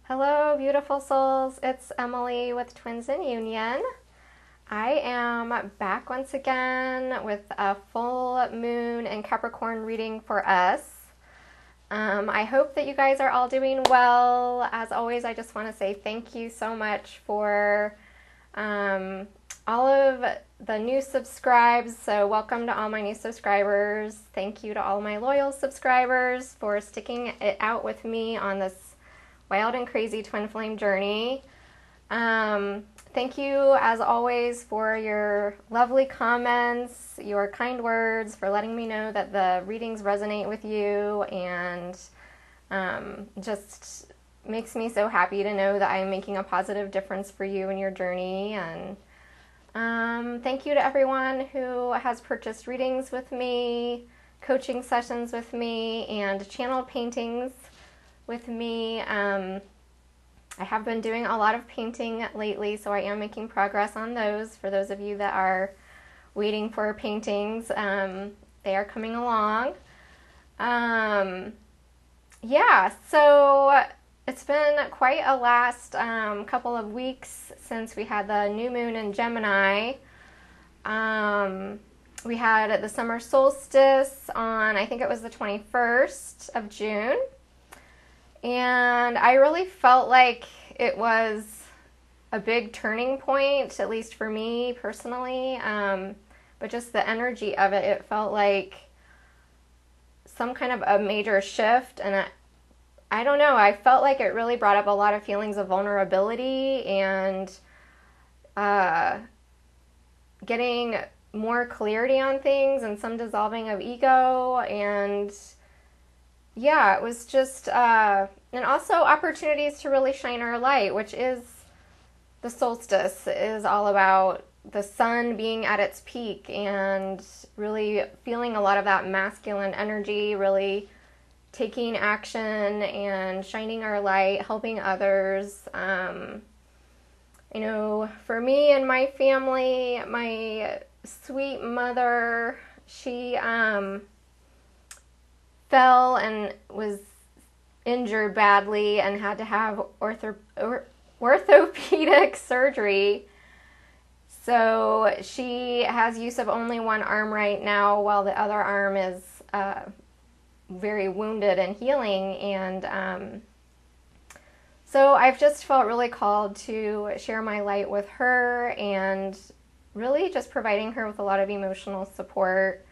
Hello, beautiful souls. It's Emily with Twins in Union. I am back once again with a full moon and Capricorn reading for us. I hope that you guys are all doing well. As always, I just want to say thank you so much for all of the new subscribes. So welcome to all my new subscribers. Thank you to all my loyal subscribers for sticking it out with me on this wild and crazy twin flame journey. Thank you, as always, for your lovely comments, your kind words, for letting me know that the readings resonate with you, and just makes me so happy to know that I'm making a positive difference for you in your journey. And thank you to everyone who has purchased readings with me, coaching sessions with me, and channel paintings with me. I have been doing a lot of painting lately, so I am making progress on those. For those of you that are waiting for paintings, they are coming along. Yeah, so it's been quite a last couple of weeks since we had the new moon in Gemini. We had the summer solstice on, I think it was the 21st of June. And I really felt like it was a big turning point, at least for me personally. But just the energy of it, it felt like some kind of a major shift. And I don't know, I felt like it really brought up a lot of feelings of vulnerability and getting more clarity on things and some dissolving of ego. And yeah, it was just, and also opportunities to really shine our light, which is the solstice is all about the sun being at its peak and really feeling a lot of that masculine energy, really taking action and shining our light, helping others. You know, for me and my family, my sweet mother, she, fell and was injured badly and had to have orthopedic surgery. So she has use of only one arm right now, while the other arm is very wounded and healing. And so I've just felt really called to share my light with her and really just providing her with a lot of emotional support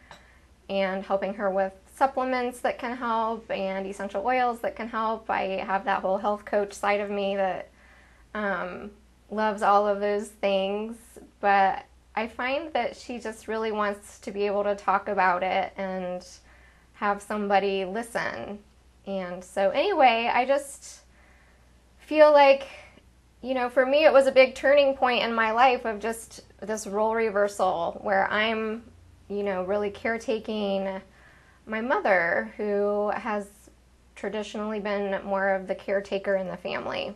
and helping her with supplements that can help and essential oils that can help. I have that whole health coach side of me that loves all of those things, but I find that she just really wants to be able to talk about it and have somebody listen. And so anyway, I just feel like, you know, for me it was a big turning point in my life of just this role reversal where I'm, you know, really caretaking my mother, who has traditionally been more of the caretaker in the family.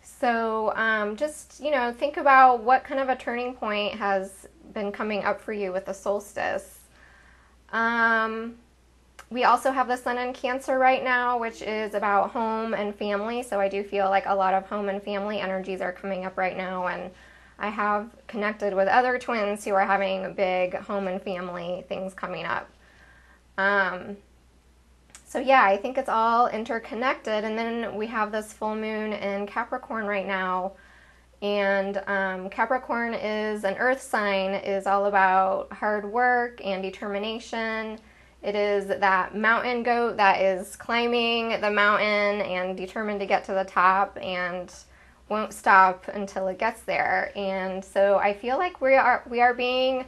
So just, you know, think about what kind of a turning point has been coming up for you with the solstice. We also have the sun in Cancer right now, which is about home and family. So I do feel like a lot of home and family energies are coming up right now. And I have connected with other twins who are having big home and family things coming up. So yeah, I think it's all interconnected. And then we have this full moon in Capricorn right now. And Capricorn is an earth sign, is all about hard work and determination. It is that mountain goat that is climbing the mountain and determined to get to the top and won't stop until it gets there. And so I feel like we are being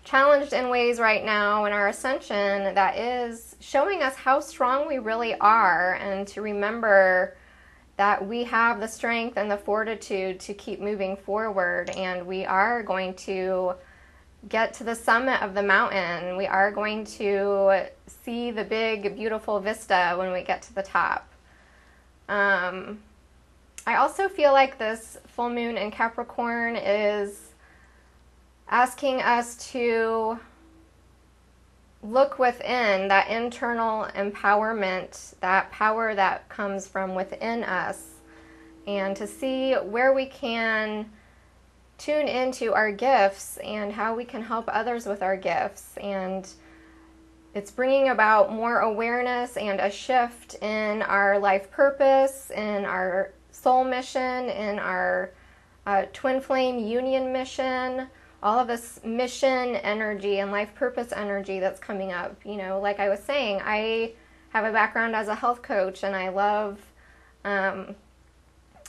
challenged in ways right now in our ascension that is showing us how strong we really are, and to remember that we have the strength and the fortitude to keep moving forward, and we are going to get to the summit of the mountain. We are going to see the big, beautiful vista when we get to the top. I also feel like this full moon in Capricorn is asking us to look within, that internal empowerment, that power that comes from within us, and to see where we can tune into our gifts and how we can help others with our gifts. And it's bringing about more awareness and a shift in our life purpose, in our soul mission, in our twin flame union mission, all of this mission energy and life purpose energy that's coming up. You know, like I was saying, I have a background as a health coach, and I love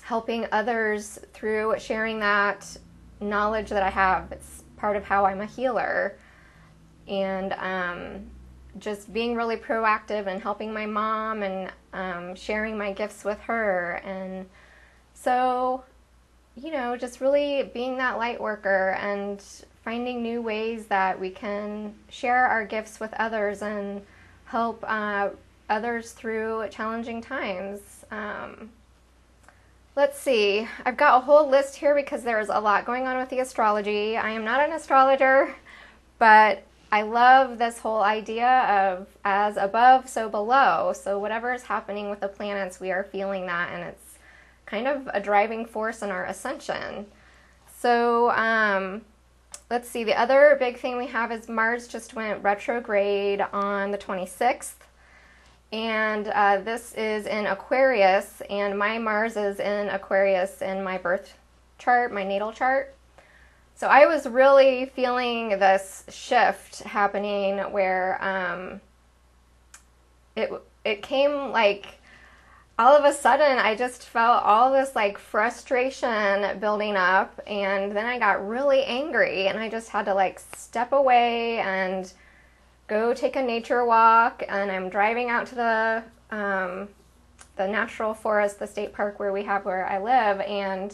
helping others through sharing that knowledge that I have. It's part of how I'm a healer. And just being really proactive and helping my mom and sharing my gifts with her. And so, you know, just really being that light worker and finding new ways that we can share our gifts with others and help others through challenging times. Let's see, I've got a whole list here because there's a lot going on with the astrology. I am not an astrologer, but I love this whole idea of as above, so below. So whatever is happening with the planets, we are feeling that, and it's kind of a driving force in our ascension. So let's see, the other big thing we have is Mars just went retrograde on the 26th. And this is in Aquarius, and my Mars is in Aquarius in my birth chart, my natal chart. So I was really feeling this shift happening where it came like all of a sudden I just felt all this like frustration building up, and then I got really angry, and I just had to like step away and go take a nature walk. And I'm driving out to the natural forest, the state park where I live, and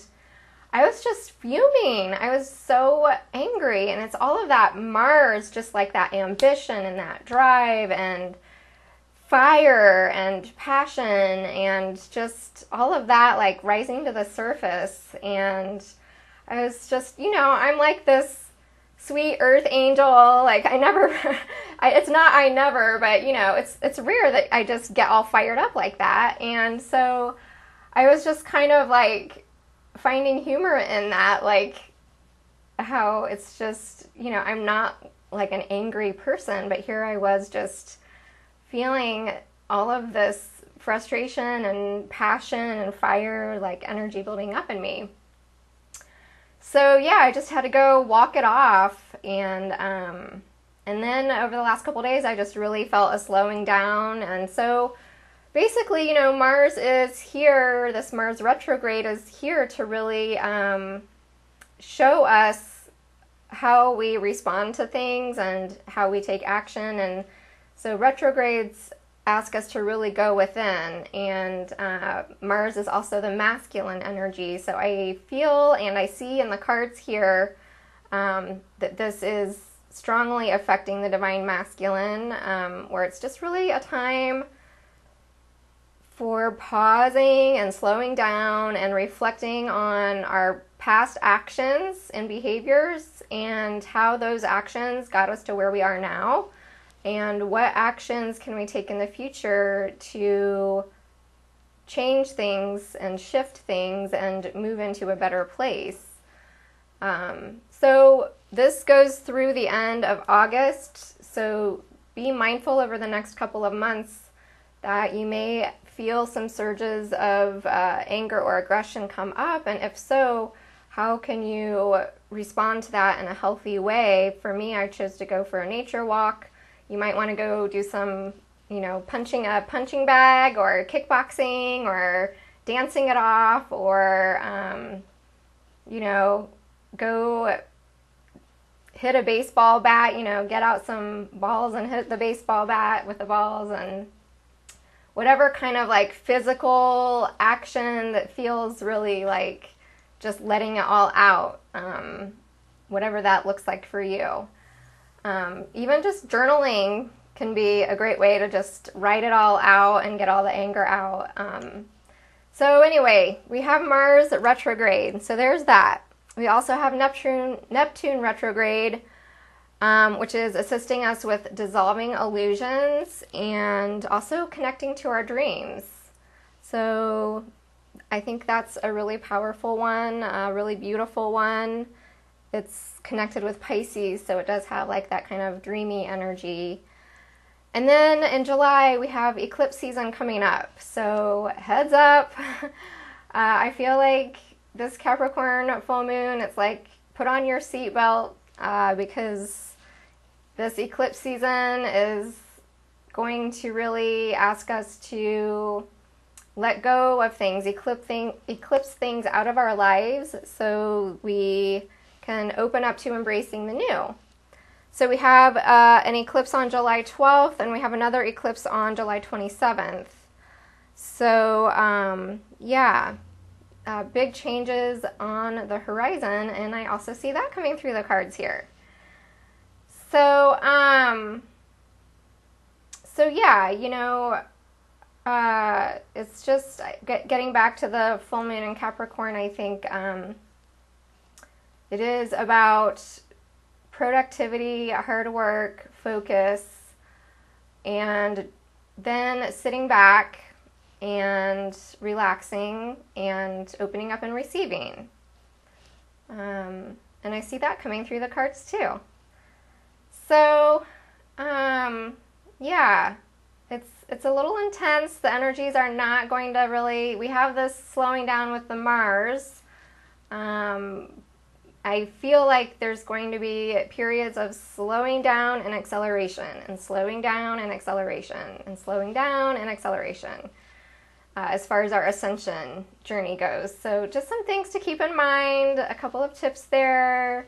I was just fuming. I was so angry, and it's all of that Mars, just like that ambition and that drive and fire and passion and just all of that like rising to the surface. And I was just, you know, I'm like this sweet earth angel. Like I never, but you know, it's rare that I just get all fired up like that. And so I was just kind of like finding humor in that, like how it's just, you know, I'm not like an angry person, but here I was just feeling all of this frustration and passion and fire, like energy building up in me. So yeah, I just had to go walk it off, and then over the last couple of days, I just really felt a slowing down. And so basically, you know, Mars is here, this Mars retrograde is here to really show us how we respond to things and how we take action. And so retrogrades ask us to really go within, and Mars is also the masculine energy. So I feel and I see in the cards here that this is strongly affecting the divine masculine, where it's just really a time for pausing and slowing down and reflecting on our past actions and behaviors and how those actions got us to where we are now, and what actions can we take in the future to change things and shift things and move into a better place. So this goes through the end of August, so be mindful over the next couple of months that you may feel some surges of anger or aggression come up, and if so, how can you respond to that in a healthy way? For me, I chose to go for a nature walk. You might want to go do some, you know, punching a punching bag or kickboxing or dancing it off, or, you know, go hit a baseball bat, you know, get out some balls and hit the baseball bat with the balls, and whatever kind of like physical action that feels really like just letting it all out, whatever that looks like for you. Even just journaling can be a great way to just write it all out and get all the anger out. So anyway, we have Mars retrograde, so there's that. We also have Neptune retrograde, which is assisting us with dissolving illusions and also connecting to our dreams. So I think that's a really powerful one, a really beautiful one. It's connected with Pisces, so it does have like that kind of dreamy energy. And then in July, we have eclipse season coming up. So heads up, I feel like this Capricorn full moon, it's like put on your seatbelt because this eclipse season is going to really ask us to let go of things, eclipse things out of our lives so we can open up to embracing the new. So we have an eclipse on July 12th, and we have another eclipse on July 27th. So yeah, big changes on the horizon, and I also see that coming through the cards here. So yeah, you know, it's just getting back to the full moon in Capricorn. I think it is about productivity, hard work, focus, and then sitting back and relaxing and opening up and receiving. And I see that coming through the cards too. So, yeah, it's a little intense. The energies are not going to really, we have this slowing down with the Mars. I feel like there's going to be periods of slowing down and acceleration, and slowing down and acceleration, and slowing down and acceleration as far as our ascension journey goes. So just some things to keep in mind, a couple of tips there.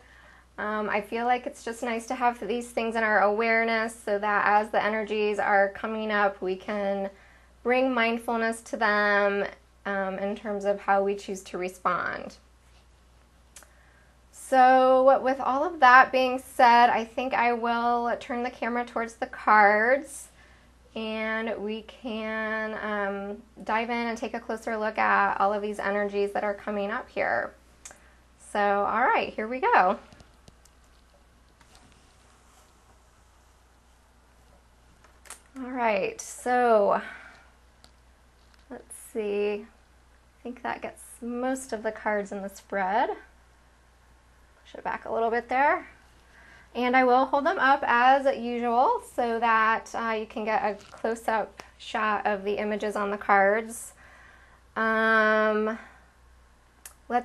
I feel like it's just nice to have these things in our awareness so that as the energies are coming up, we can bring mindfulness to them in terms of how we choose to respond. So with all of that being said, I think I will turn the camera towards the cards and we can dive in and take a closer look at all of these energies that are coming up here. So, all right, here we go. All right, so let's see. I think that gets most of the cards in the spread. Push it back a little bit there. And I will hold them up as usual so that you can get a close-up shot of the images on the cards. Let's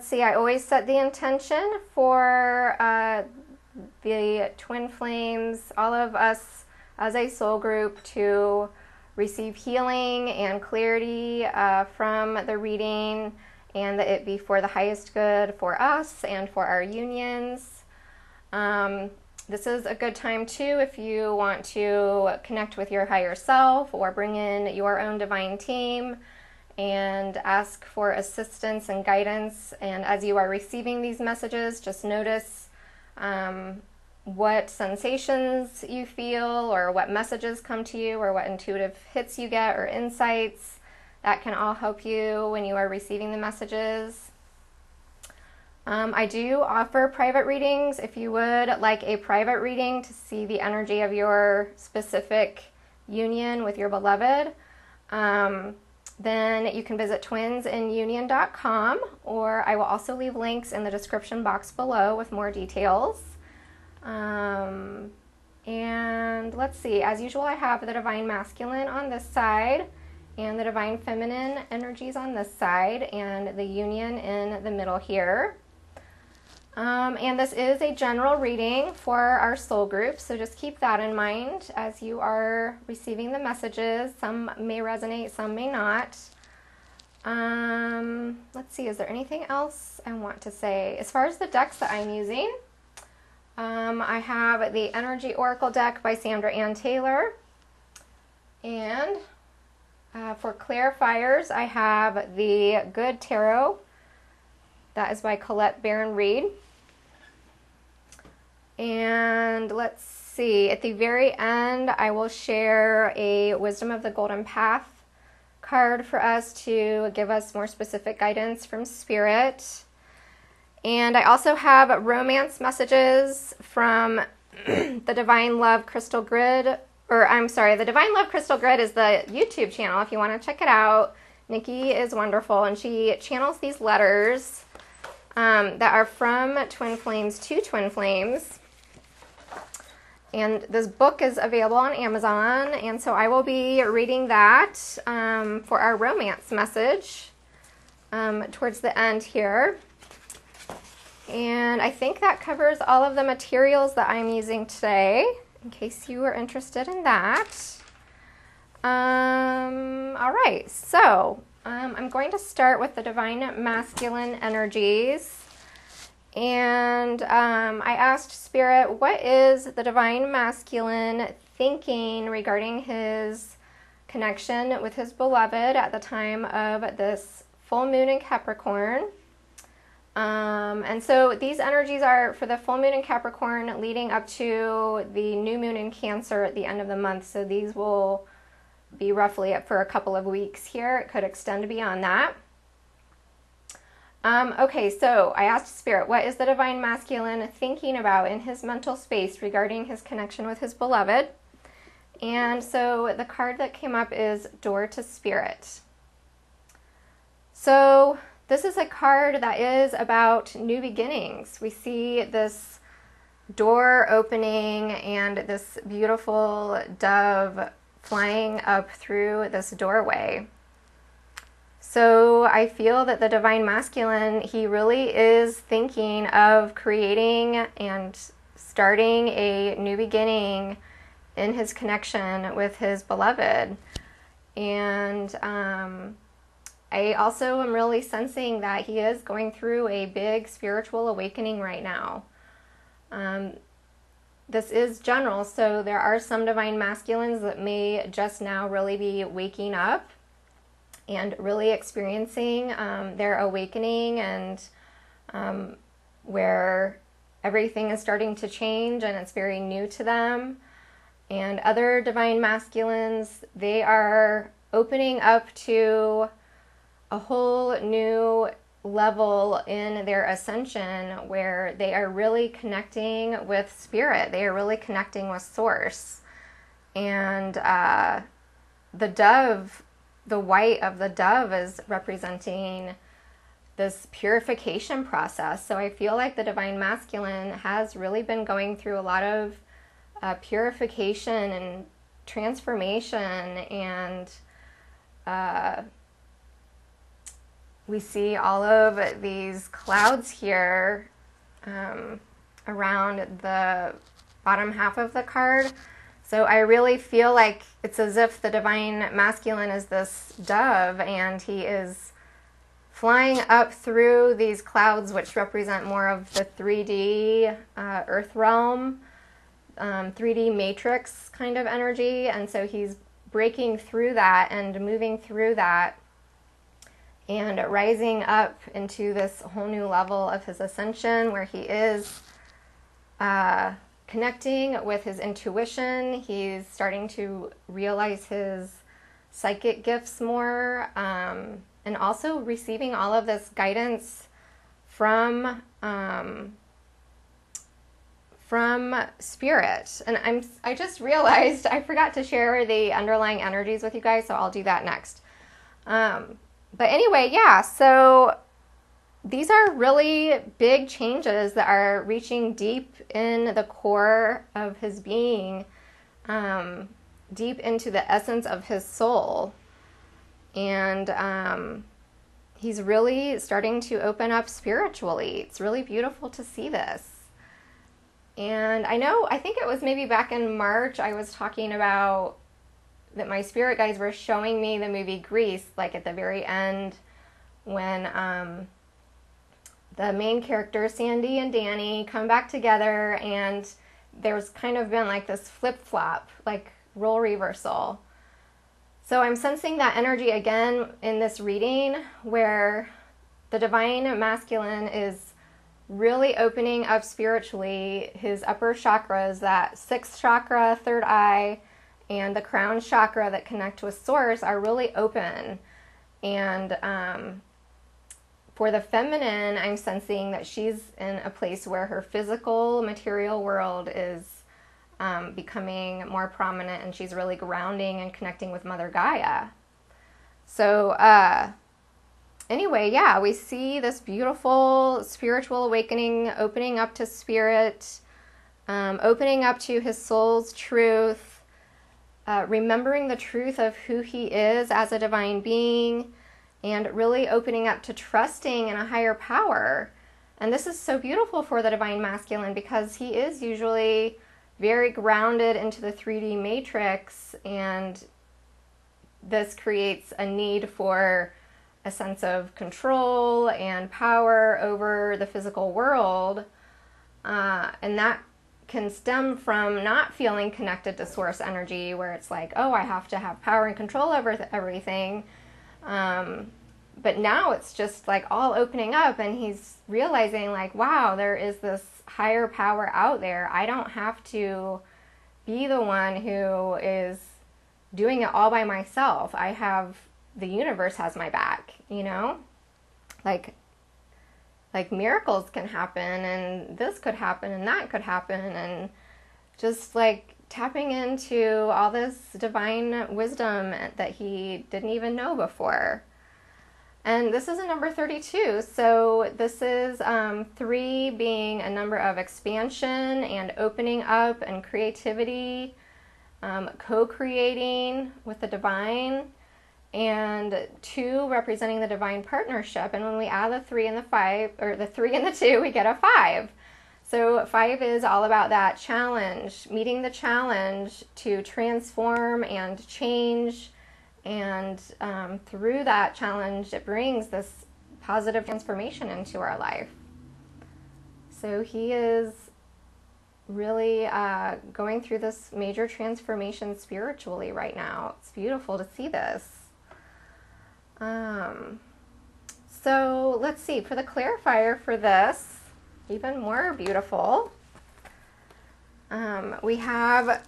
see, I always set the intention for the twin flames, all of us as a soul group, to receive healing and clarity from the reading, and that it be for the highest good for us and for our unions. This is a good time too if you want to connect with your higher self or bring in your own divine team and ask for assistance and guidance. And as you are receiving these messages, just notice what sensations you feel, or what messages come to you, or what intuitive hits you get, or insights. That can all help you when you are receiving the messages. I do offer private readings. If you would like a private reading to see the energy of your specific union with your beloved, then you can visit twinsinunion.com, or I will also leave links in the description box below with more details. And let's see, as usual, I have the Divine Masculine on this side and the Divine Feminine energies on this side, and the union in the middle here. And this is a general reading for our soul group, so just keep that in mind as you are receiving the messages. Some may resonate, some may not. Let's see, is there anything else I want to say? As far as the decks that I'm using, I have the Energy Oracle deck by Sandra Ann Taylor, and for clarifiers, I have the Good Tarot. That is by Colette Baron Reed. And let's see, at the very end, I will share a Wisdom of the Golden Path card for us to give us more specific guidance from Spirit. And I also have romance messages from the Divine Love Crystal Grid, or I'm sorry, the Divine Love Crystal Grid is the YouTube channel if you want to check it out. Nikki is wonderful, and she channels these letters that are from Twin Flames to Twin Flames. And this book is available on Amazon, and so I will be reading that for our romance message towards the end here. And I think that covers all of the materials that I'm using today, in case you are interested in that. All right, so I'm going to start with the Divine Masculine energies. And I asked Spirit, what is the Divine Masculine thinking regarding his connection with his beloved at the time of this full moon in Capricorn? And so these energies are for the full moon in Capricorn leading up to the new moon in Cancer at the end of the month. So these will be roughly up for a couple of weeks here. It could extend beyond that. Okay, so I asked Spirit, what is the Divine Masculine thinking about in his mental space regarding his connection with his beloved? And so the card that came up is Door to Spirit. So this is a card that is about new beginnings. We see this door opening and this beautiful dove flying up through this doorway. So I feel that the Divine Masculine, he really is thinking of creating and starting a new beginning in his connection with his beloved. And I also am really sensing that he is going through a big spiritual awakening right now. This is general, so there are some Divine Masculines that may just now really be waking up and really experiencing their awakening, and where everything is starting to change and it's very new to them. And other Divine Masculines, they are opening up to a whole new level in their ascension where they are really connecting with Spirit. They are really connecting with Source. And the dove, the white of the dove, is representing this purification process. So I feel like the Divine Masculine has really been going through a lot of purification and transformation, and we see all of these clouds here around the bottom half of the card. So I really feel like it's as if the Divine Masculine is this dove, and he is flying up through these clouds, which represent more of the 3D Earth realm, 3D matrix kind of energy. And so he's breaking through that and moving through that and rising up into this whole new level of his ascension, where he is connecting with his intuition. He's starting to realize his psychic gifts more, and also receiving all of this guidance from Spirit. And I just realized I forgot to share the underlying energies with you guys, so I'll do that next. But anyway, yeah, so these are really big changes that are reaching deep in the core of his being, deep into the essence of his soul. And he's really starting to open up spiritually. It's really beautiful to see this. And I think it was maybe back in March, I was talking about that my spirit guides were showing me the movie Grease, like at the very end, when the main characters, Sandy and Danny, come back together, and there's kind of been like this flip-flop, like role reversal. So I'm sensing that energy again in this reading, where the Divine Masculine is really opening up spiritually. His upper chakras, that 6th chakra, 3rd eye, and the crown chakra that connect with Source, are really open. And for the feminine, I'm sensing that she's in a place where her physical material world is becoming more prominent, and she's really grounding and connecting with Mother Gaia. So, anyway, yeah, we see this beautiful spiritual awakening, opening up to spirit, opening up to his soul's truth, remembering the truth of who he is as a divine being, and really opening up to trusting in a higher power. And this is so beautiful for the divine masculine because he is usually very grounded into the 3D matrix, and this creates a need for a sense of control and power over the physical world. And that can stem from not feeling connected to source energy, where it's like, oh, I have to have power and control over everything. But now it's just like all opening up, and he's realizing like, wow, there is this higher power out there. I don't have to be the one who is doing it all by myself. I have, the universe has my back, you know? Like miracles can happen, and this could happen, and that could happen, and just like tapping into all this divine wisdom that he didn't even know before. And this is a number 32, so this is 3 being a number of expansion and opening up and creativity, co-creating with the divine, and 2 representing the divine partnership. And when we add the 3 and the 5, or the 3 and the 2, we get a 5. So 5 is all about that challenge, meeting the challenge to transform and change. And through that challenge, it brings this positive transformation into our life. So he is really going through this major transformation spiritually right now. It's beautiful to see this. So let's see, for the clarifier for this, even more beautiful, we have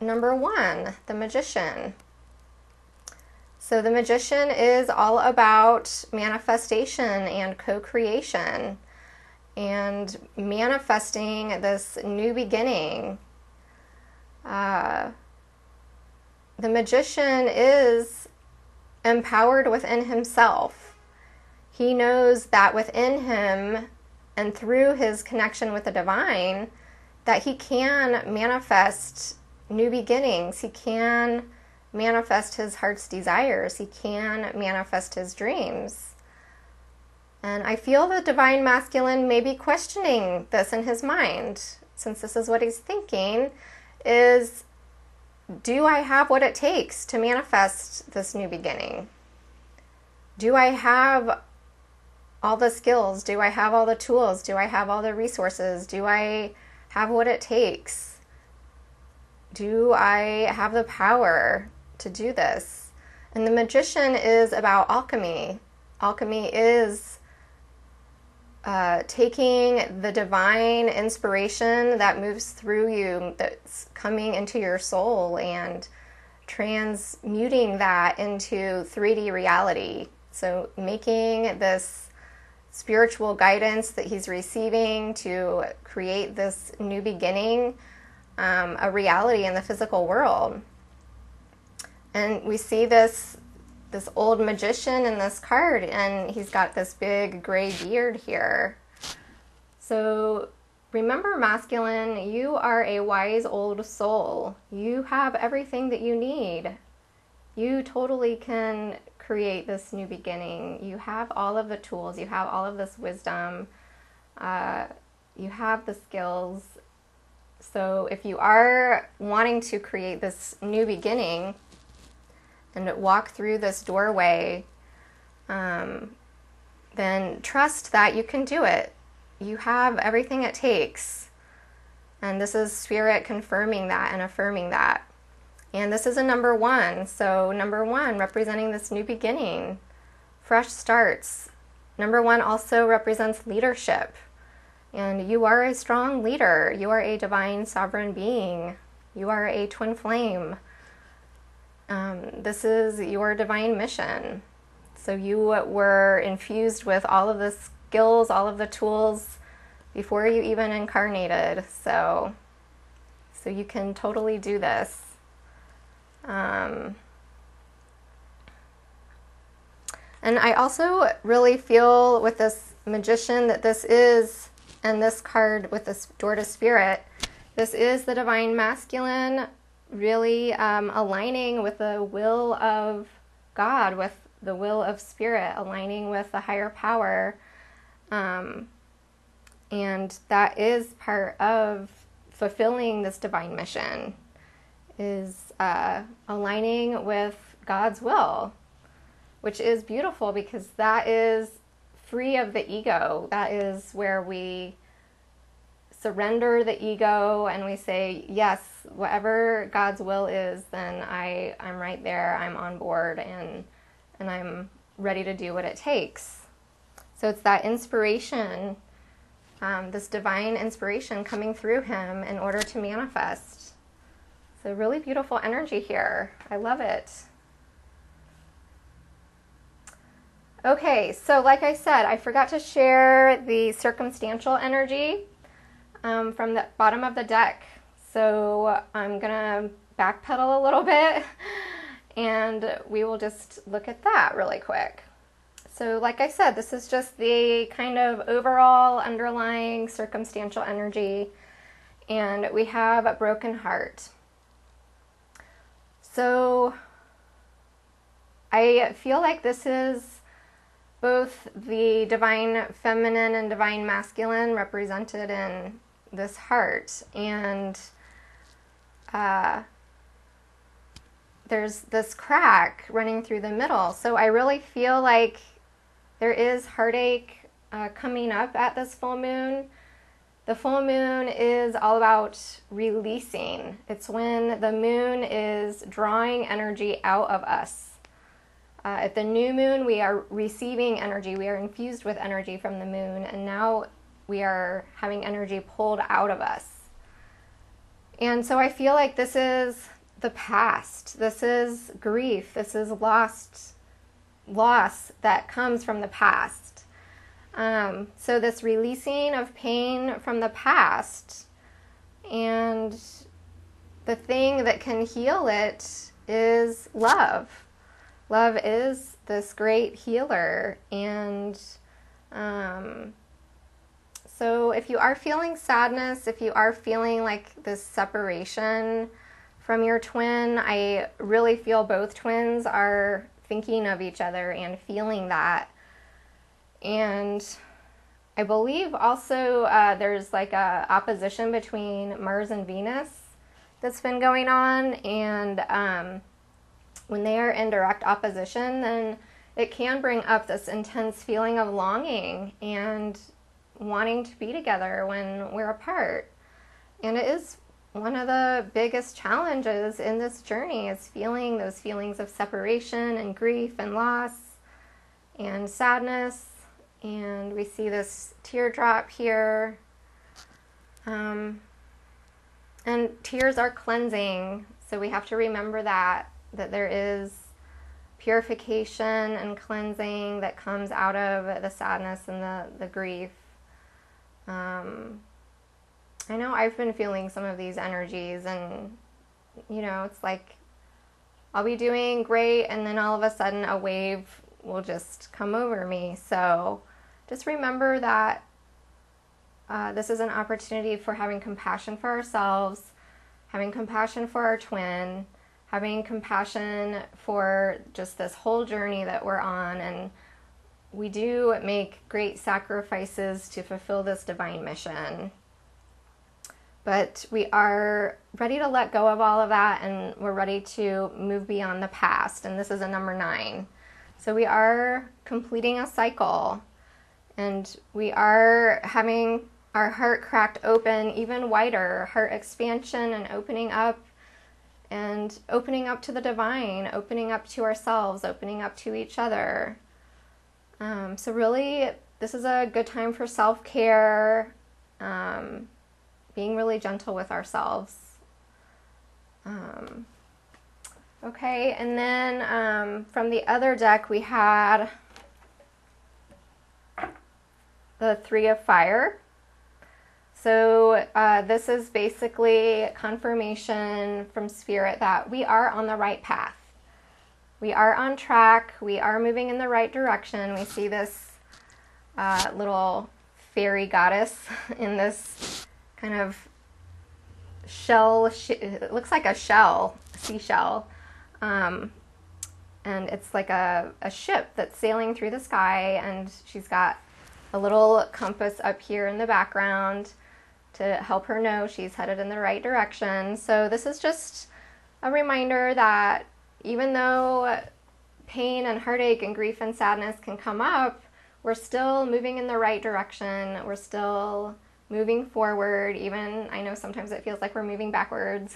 number 1, the Magician. So the Magician is all about manifestation and co-creation and manifesting this new beginning. The Magician is empowered within himself. He knows that within him and through his connection with the divine, that he can manifest new beginnings. He can manifest his heart's desires. He can manifest his dreams. And I feel the divine masculine may be questioning this in his mind, since this is what he's thinking, is, do I have what it takes to manifest this new beginning? Do I have all the skills? Do I have all the tools? Do I have all the resources? Do I have what it takes? Do I have the power to do this? And the Magician is about alchemy. Alchemy is taking the divine inspiration that moves through you, that's coming into your soul, and transmuting that into 3D reality. So making this spiritual guidance that he's receiving to create this new beginning a reality in the physical world. And we see this old magician in this card, and he's got this big gray beard here. So remember, masculine, you are a wise old soul. You have everything that you need. You totally can create this new beginning. You have all of the tools. You have all of this wisdom. You have the skills. So if you are wanting to create this new beginning and walk through this doorway, then trust that you can do it. You have everything it takes. And this is Spirit confirming that and affirming that. And this is a number 1. So number 1 representing this new beginning, fresh starts. Number 1 also represents leadership. And you are a strong leader. You are a divine sovereign being. You are a twin flame. This is your divine mission. So you were infused with all of the skills, all of the tools before you even incarnated. So you can totally do this. And I also really feel with this Magician that this is, and this card with this Door to Spirit, this is the Divine Masculine really aligning with the will of God, with the will of Spirit, aligning with the higher power. And that is part of fulfilling this divine mission, is aligning with God's will, which is beautiful because that is free of the ego. That is where we surrender the ego and we say, yes, whatever God's will is, then I'm right there, I'm on board, and I'm ready to do what it takes. So it's that inspiration, this divine inspiration coming through him in order to manifest. So really beautiful energy here. I love it. Okay, so like I said, I forgot to share the circumstantial energy from the bottom of the deck. So I'm gonna backpedal a little bit and we will just look at that really quick. So like I said, this is just the kind of overall underlying circumstantial energy, and we have a broken heart. So I feel like this is both the divine feminine and divine masculine represented in this heart, and there's this crack running through the middle. So I really feel like there is heartache coming up at this full moon. The full moon is all about releasing. It's when the moon is drawing energy out of us. At the new moon, we are receiving energy. We are infused with energy from the moon, and now we are having energy pulled out of us. And so I feel like this is the past. This is grief. This is loss that comes from the past. So this releasing of pain from the past, and the thing that can heal it is love. Love is this great healer. And so if you are feeling sadness, if you are feeling like this separation from your twin, I really feel both twins are thinking of each other and feeling that. And I believe also there's like a opposition between Mars and Venus that's been going on, and when they are in direct opposition, then it can bring up this intense feeling of longing and wanting to be together when we're apart. And it is one of the biggest challenges in this journey, is feeling those feelings of separation and grief and loss and sadness. And we see this teardrop here. And tears are cleansing, so we have to remember that there is purification and cleansing that comes out of the sadness and the grief. I know I've been feeling some of these energies, and it's like I'll be doing great and then all of a sudden a wave will just come over me. So just remember that this is an opportunity for having compassion for ourselves, having compassion for our twin, having compassion for just this whole journey that we're on. And we do make great sacrifices to fulfill this divine mission. But we are ready to let go of all of that, and we're ready to move beyond the past. And this is a number 9. So we are completing a cycle, and we are having our heart cracked open even wider, heart expansion and opening up to the divine, opening up to ourselves, opening up to each other. So really, this is a good time for self-care, being really gentle with ourselves. Okay, and then from the other deck, we had the 3 of Fire. So this is basically confirmation from Spirit that we are on the right path. we are on track. We are moving in the right direction. We see this little fairy goddess in this kind of shell. It looks like a shell, a seashell. And it's like a ship that's sailing through the sky, and she's got a little compass up here in the background to help her know she's headed in the right direction. So this is just a reminder that even though pain and heartache and grief and sadness can come up, we're still moving in the right direction. We're still moving forward. Even, I know sometimes it feels like we're moving backwards,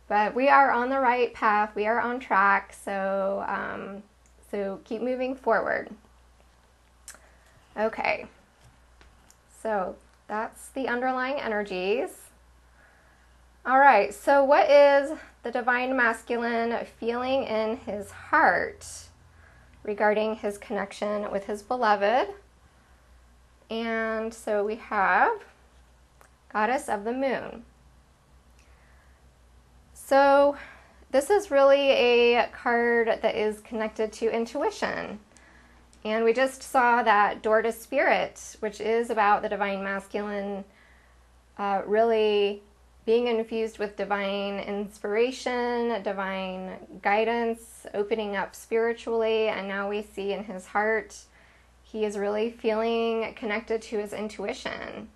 but we are on the right path. We are on track. So, so keep moving forward. Okay. So that's the underlying energies. All right, so what is the divine masculine feeling in his heart regarding his connection with his beloved? And so we have Goddess of the Moon. So this is really a card that is connected to intuition. And we just saw that door to spirit, which is about the divine masculine really being infused with divine inspiration, divine guidance, opening up spiritually. And now we see in his heart, he is really feeling connected to his intuition.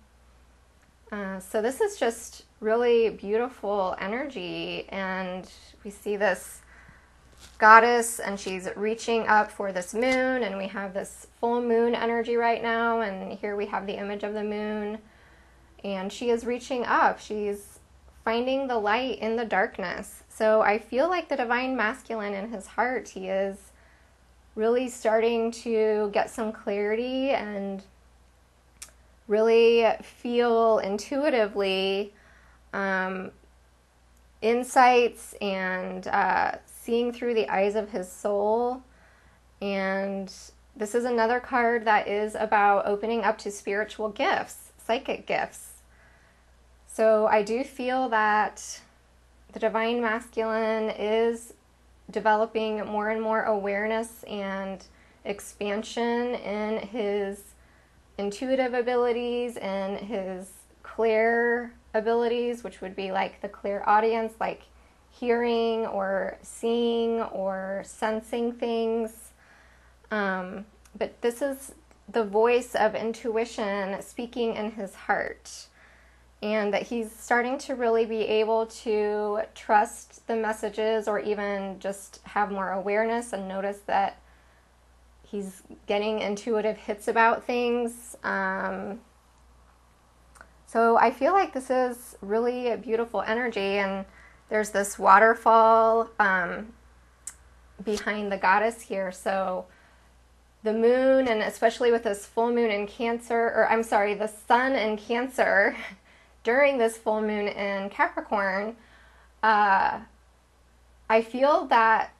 So this is just really beautiful energy. And we see this goddess, and she's reaching up for this moon, and we have this full moon energy right now, and here we have the image of the moon, and she is reaching up. She's finding the light in the darkness. So I feel like the divine masculine in his heart, he is really starting to get some clarity and really feel intuitively insights and seeing through the eyes of his soul. And this is another card that is about opening up to spiritual gifts, psychic gifts. So I do feel that the divine masculine is developing more and more awareness and expansion in his intuitive abilities and his clair abilities, which would be like the clairaudience, like hearing or seeing or sensing things. But this is the voice of intuition speaking in his heart. And that he's starting to really be able to trust the messages, or even just have more awareness and notice that he's getting intuitive hits about things. So I feel like this is really a beautiful energy, and there's this waterfall behind the goddess here. So the moon, and especially with this full moon in Cancer, or I'm sorry, the sun in Cancer during this full moon in Capricorn, I feel that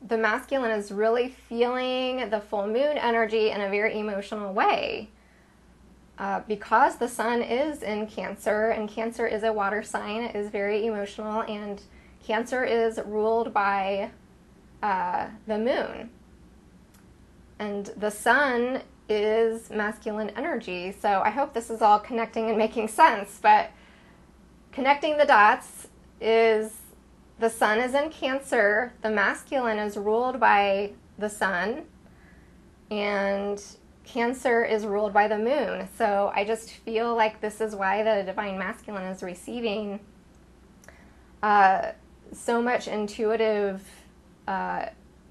the masculine is really feeling the full moon energy in a very emotional way. Because the sun is in Cancer, and Cancer is a water sign, it is very emotional, and Cancer is ruled by the moon. And the sun is masculine energy. So I hope this is all connecting and making sense, but connecting the dots is the sun is in Cancer, the masculine is ruled by the sun, and Cancer is ruled by the moon. So I just feel like this is why the divine masculine is receiving so much intuitive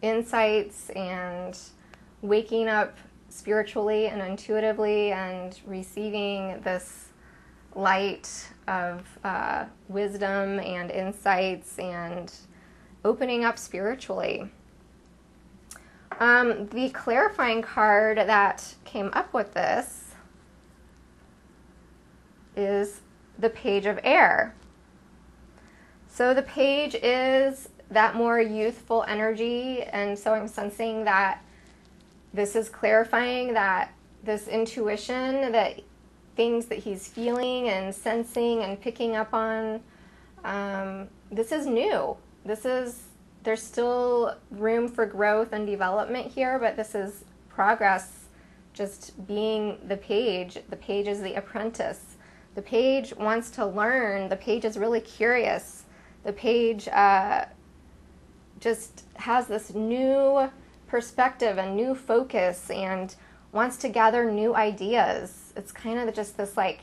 insights and waking up spiritually and intuitively and receiving this light of wisdom and insights and opening up spiritually. The clarifying card that came up with this is the Page of Air. So the page is that more youthful energy, and so I'm sensing that this is clarifying that this intuition, that things that he's feeling and sensing and picking up on, this is new. This is there's still room for growth and development here, but this is progress. Just being the page. The page is the apprentice. The page wants to learn. The page is really curious. The page just has this new perspective and new focus and wants to gather new ideas. It's kind of just this like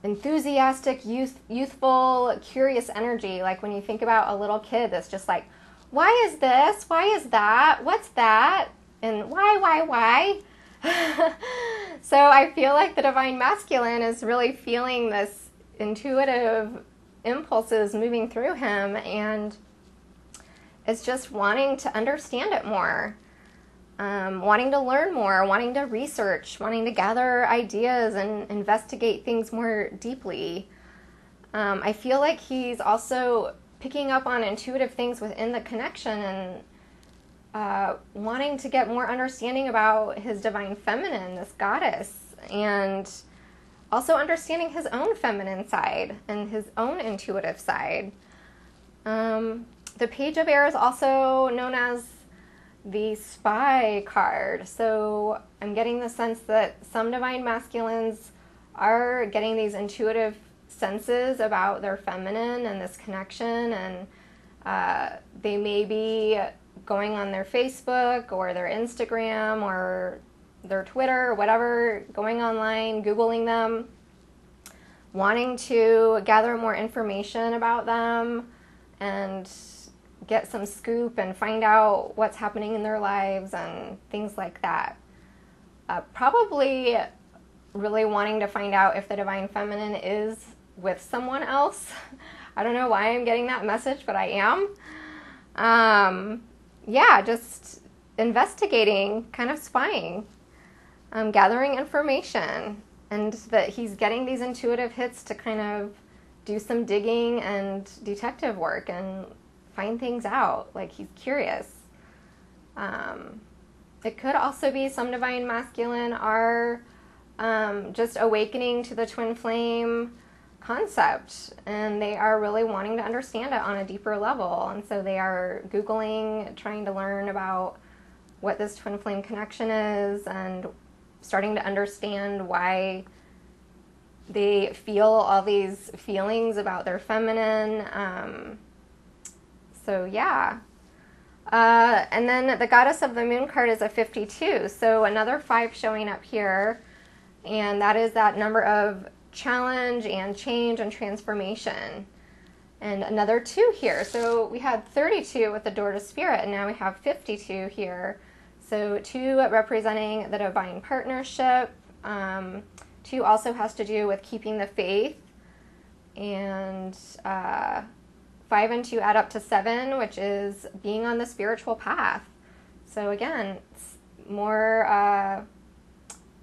enthusiastic, youthful, curious energy. Like when you think about a little kid that's just like, why is this? Why is that? What's that? And why? So I feel like the Divine Masculine is really feeling this intuitive impulses moving through him, and is just wanting to understand it more, wanting to learn more, wanting to research, wanting to gather ideas and investigate things more deeply. I feel like he's also picking up on intuitive things within the connection and wanting to get more understanding about his divine feminine, this goddess, and also understanding his own feminine side and his own intuitive side. The Page of Air is also known as the Spy card. So I'm getting the sense that some divine masculines are getting these intuitive senses about their feminine and this connection, and they may be going on their Facebook or their Instagram or their Twitter or whatever, going online, Googling them, wanting to gather more information about them and get some scoop and find out what's happening in their lives and things like that. Probably really wanting to find out if the divine feminine is with someone else. I don't know why I'm getting that message, but I am. Yeah, just investigating, kind of spying, gathering information, and that he's getting these intuitive hits to kind of do some digging and detective work and find things out. Like, he's curious. It could also be some divine masculine are just awakening to the twin flame concept, and they are really wanting to understand it on a deeper level, and so they are Googling, trying to learn about what this twin flame connection is and starting to understand why they feel all these feelings about their feminine. So yeah. And then the Goddess of the Moon card is a 52, so another 5 showing up here, and that is that number of challenge and change and transformation. And another 2 here. So we had 32 with the door to spirit, and now we have 52 here. So 2 representing the divine partnership. 2 also has to do with keeping the faith. And 5 and 2 add up to 7, which is being on the spiritual path. So again, it's more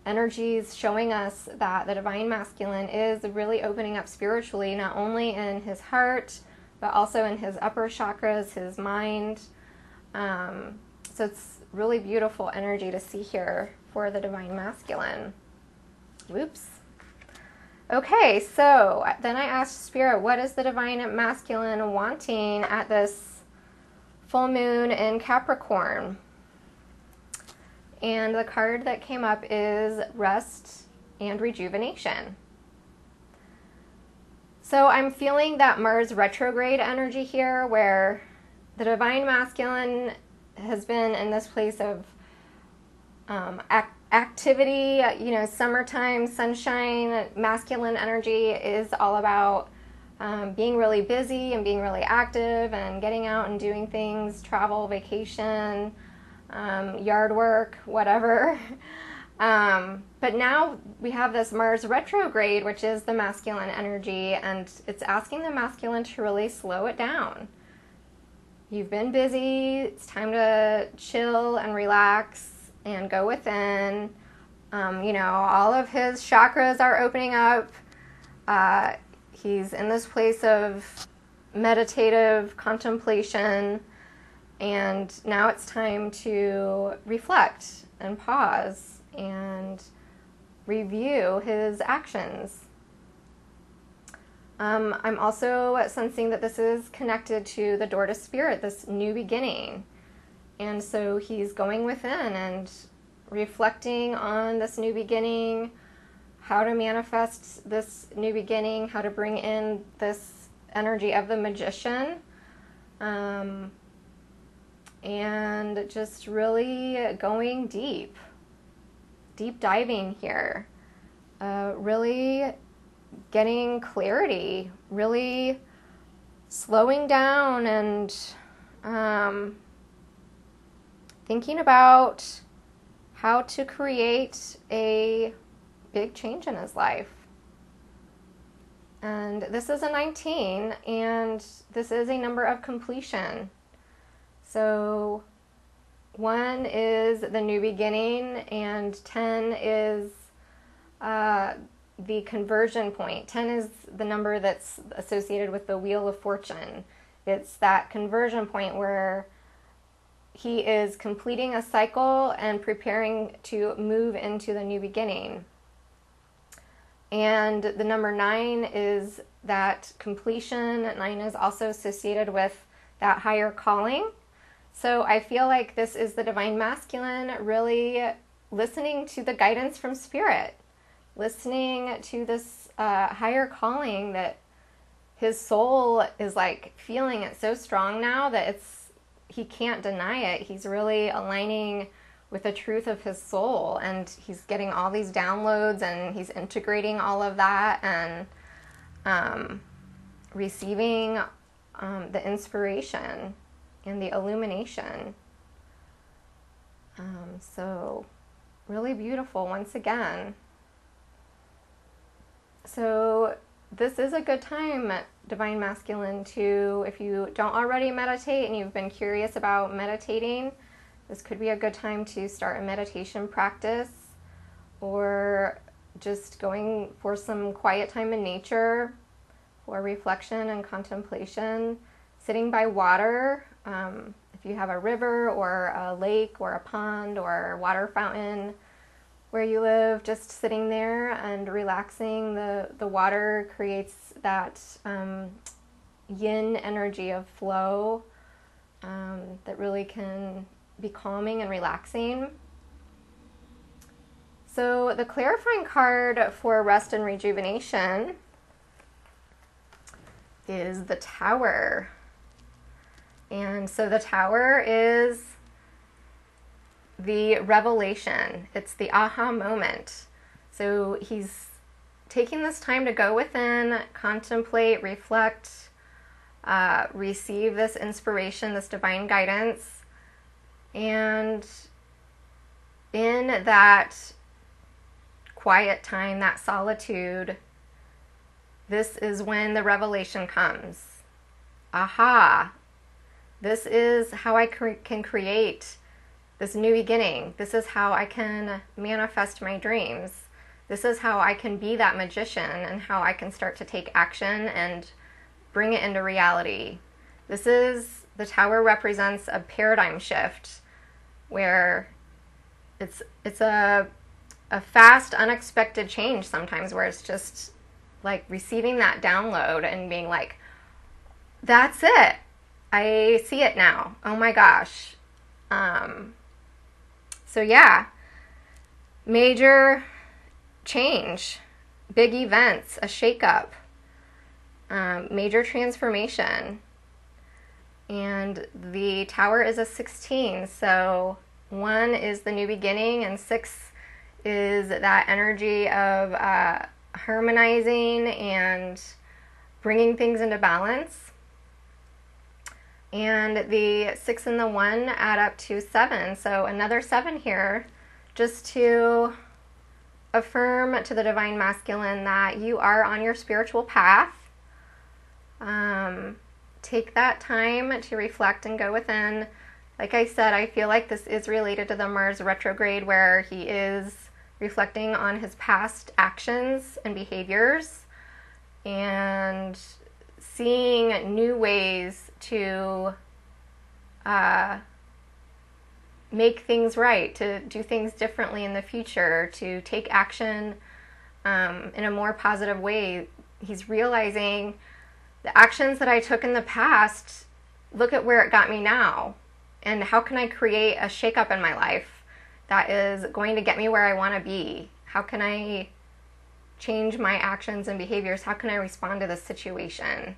energies showing us that the divine masculine is really opening up spiritually, not only in his heart, but also in his upper chakras, his mind. So it's really beautiful energy to see here for the divine masculine. Whoops. Okay, so then I asked Spirit, what is the divine masculine wanting at this full moon in Capricorn? And the card that came up is rest and rejuvenation. So I'm feeling that Mars retrograde energy here, where the divine masculine has been in this place of activity, summertime, sunshine. Masculine energy is all about being really busy and being really active and getting out and doing things, travel, vacation, yard work, whatever. But now we have this Mars retrograde, which is the masculine energy, and it's asking the masculine to really slow it down. You've been busy, it's time to chill and relax and go within. All of his chakras are opening up. He's in this place of meditative contemplation, and now it's time to reflect and pause and review his actions. I'm also sensing that this is connected to the door to spirit, this new beginning. And so he's going within and reflecting on this new beginning, how to manifest this new beginning, how to bring in this energy of the magician, and just really going deep diving here, really getting clarity, really slowing down and thinking about how to create a big change in his life. And this is a 19, and this is a number of completion. So 1 is the new beginning, and 10 is the conversion point. 10 is the number that's associated with the Wheel of Fortune. It's that conversion point where he is completing a cycle and preparing to move into the new beginning. And the number 9 is that completion. 9 is also associated with that higher calling. So I feel like this is the divine masculine really listening to the guidance from spirit, listening to this higher calling that his soul is like feeling it so strong now that he can't deny it. He's really aligning with the truth of his soul, and he's getting all these downloads, and he's integrating all of that and receiving the inspiration and the illumination. So really beautiful once again. So this is a good time, Divine Masculine, to, if you don't already meditate and you've been curious about meditating, this could be a good time to start a meditation practice, or just going for some quiet time in nature for reflection and contemplation, sitting by water. If you have a river or a lake or a pond or water fountain where you live, just sitting there and relaxing. The water creates that yin energy of flow that really can be calming and relaxing. So the clarifying card for rest and rejuvenation is the Tower. And so the Tower is the revelation. It's the aha moment. So he's taking this time to go within, contemplate, reflect, receive this inspiration, this divine guidance. And in that quiet time, that solitude, this is when the revelation comes. Aha! This is how I can create this new beginning. This is how I can manifest my dreams. This is how I can be that magician, and how I can start to take action and bring it into reality. The Tower represents a paradigm shift where it's a fast, unexpected change sometimes, where it's just like receiving that download and being like, that's it. I see it now. Oh my gosh. So yeah, major change, big events, a shakeup, major transformation. And the Tower is a 16, so 1 is the new beginning, and 6 is that energy of harmonizing and bringing things into balance. And the 6 and the 1 add up to 7, so another 7 here, just to affirm to the Divine Masculine that you are on your spiritual path. Take that time to reflect and go within. Like I said, I feel like this is related to the Mars retrograde, where he is reflecting on his past actions and behaviors and seeing new ways to make things right, to do things differently in the future, to take action in a more positive way he's realizing the actions that I took in the past, look at where it got me now. And how can I create a shakeup in my life that is going to get me where I want to be? How can I change my actions and behaviors? How can I respond to this situation?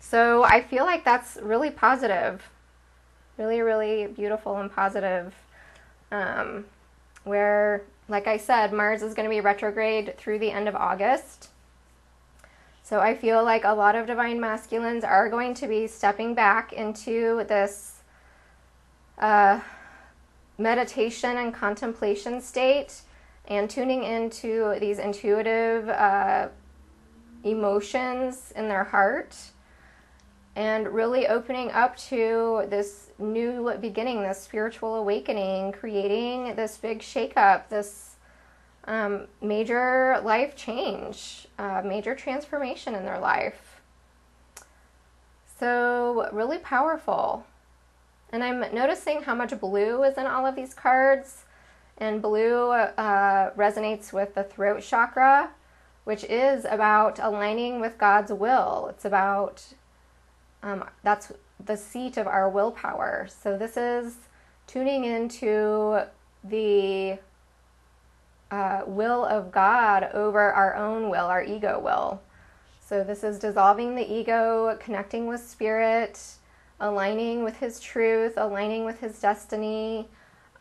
So I feel like that's really positive, really, really beautiful and positive. Where, like I said, Mars is going to be retrograde through the end of August. So I feel like a lot of divine masculines are going to be stepping back into this meditation and contemplation state and tuning into these intuitive emotions in their heart and really opening up to this new beginning, this spiritual awakening, creating this big shakeup, this major life change, major transformation in their life. So really powerful. And I'm noticing how much blue is in all of these cards. And blue resonates with the throat chakra, which is about aligning with God's will. It's about, that's the seat of our willpower. So this is tuning into the will of God over our own will, our ego will. So this is dissolving the ego, connecting with spirit, aligning with his truth, aligning with his destiny,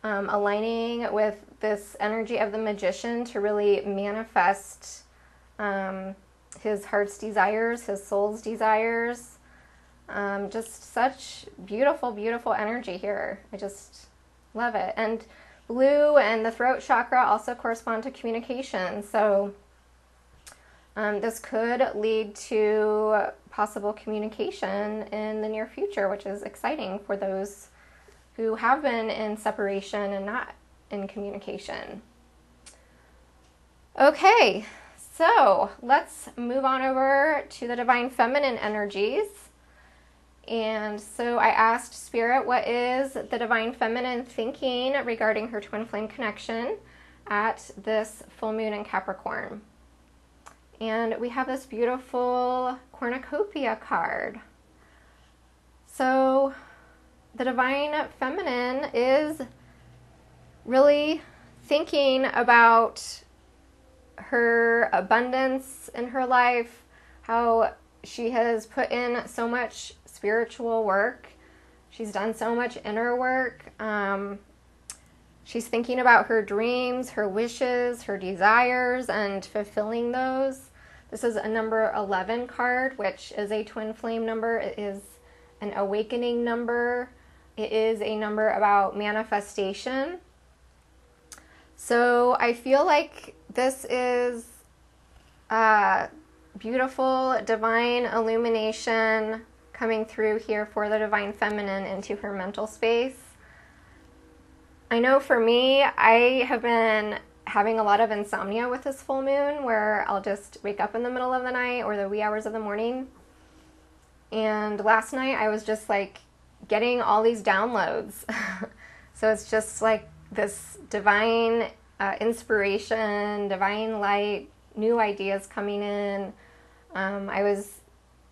aligning with this energy of the magician to really manifest his heart's desires, his soul's desires. Just such beautiful, beautiful energy here. I just love it. And blue and the throat chakra also correspond to communication. So this could lead to possible communication in the near future, which is exciting for those who have been in separation and not in communication. Okay, so let's move on over to the divine feminine energies. And so I asked Spirit, what is the divine feminine thinking regarding her twin flame connection at this full moon in Capricorn? And we have this beautiful cornucopia card. So the divine feminine is really thinking about her abundance in her life, how she has put in so much spiritual work. She's done so much inner work. She's thinking about her dreams, her wishes, her desires, and fulfilling those. This is a number 11 card, which is a twin flame number. It is an awakening number. It is a number about manifestation. So I feel like this is beautiful divine illumination coming through here for the divine feminine into her mental space. I know for me, I have been having a lot of insomnia with this full moon where I'll just wake up in the middle of the night or the wee hours of the morning. And last night I was just like getting all these downloads. So it's just like this divine inspiration, divine light, new ideas coming in.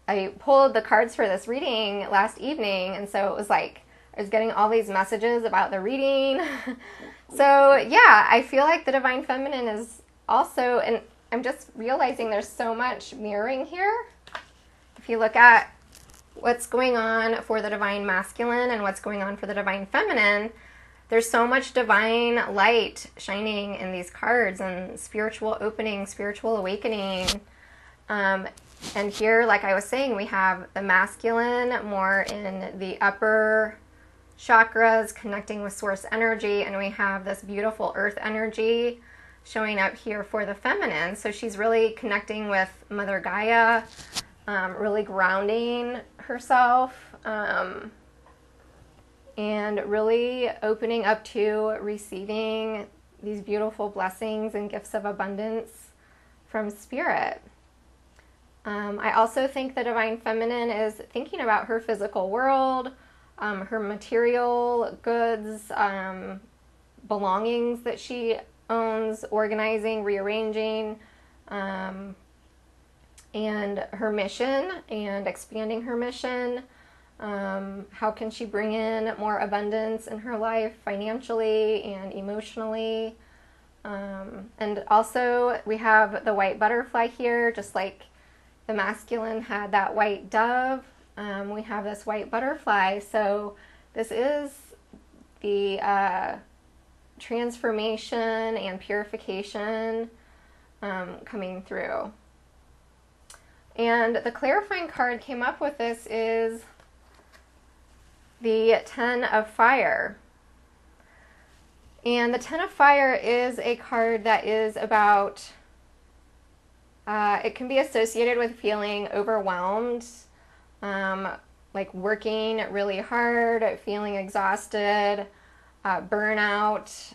I pulled the cards for this reading last evening, and so it was like I was getting all these messages about the reading. So yeah, I feel like the divine feminine is also, and I'm just realizing there's so much mirroring here. If you look at what's going on for the divine masculine and what's going on for the divine feminine, there's so much divine light shining in these cards and spiritual opening, spiritual awakening. And here, like I was saying, we have the masculine more in the upper chakras connecting with source energy, and we have this beautiful earth energy showing up here for the feminine. So she's really connecting with Mother Gaia, really grounding herself, and really opening up to receiving these beautiful blessings and gifts of abundance from Spirit. I also think the divine feminine is thinking about her physical world, her material goods, belongings that she owns, organizing, rearranging, and her mission and expanding her mission. How can she bring in more abundance in her life financially and emotionally? And also we have the white butterfly here, just like the masculine had that white dove. We have this white butterfly. So this is the transformation and purification coming through. And the clarifying card came up with this is the Ten of Fire. And the Ten of Fire is a card that is about, it can be associated with feeling overwhelmed, like working really hard, feeling exhausted, burnout.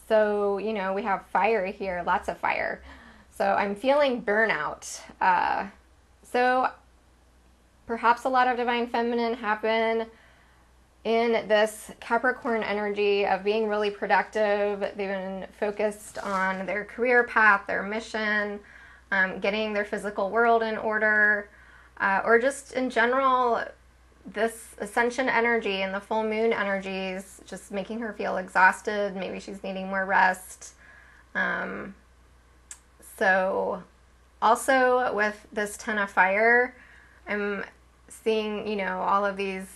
So, you know, we have fire here, lots of fire. So I'm feeling burnout. So perhaps a lot of divine feminine happen in this Capricorn energy of being really productive. They've been focused on their career path, their mission, getting their physical world in order, or just in general, this ascension energy and the full moon energies just making her feel exhausted. Maybe she's needing more rest. So also with this Ten of Fire, I'm seeing, you know, all of these,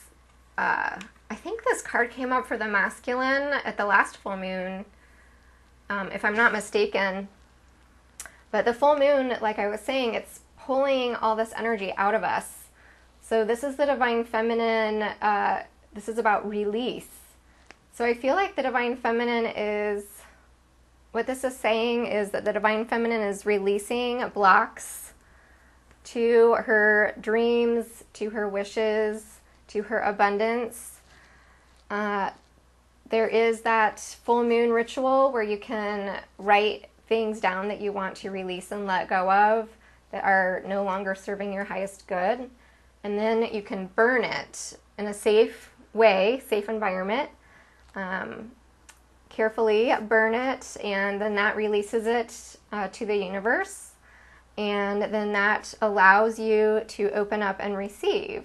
I think this card came up for the masculine at the last full moon, if I'm not mistaken. But the full moon, like I was saying, it's pulling all this energy out of us. So this is the divine feminine, this is about release. So I feel like the divine feminine is, what this is saying is that the divine feminine is releasing blocks to her dreams, to her wishes, to her abundance. There is that full moon ritual where you can write things down that you want to release and let go of that are no longer serving your highest good. And then you can burn it in a safe way, safe environment. Carefully burn it, and then that releases it to the universe. And then that allows you to open up and receive.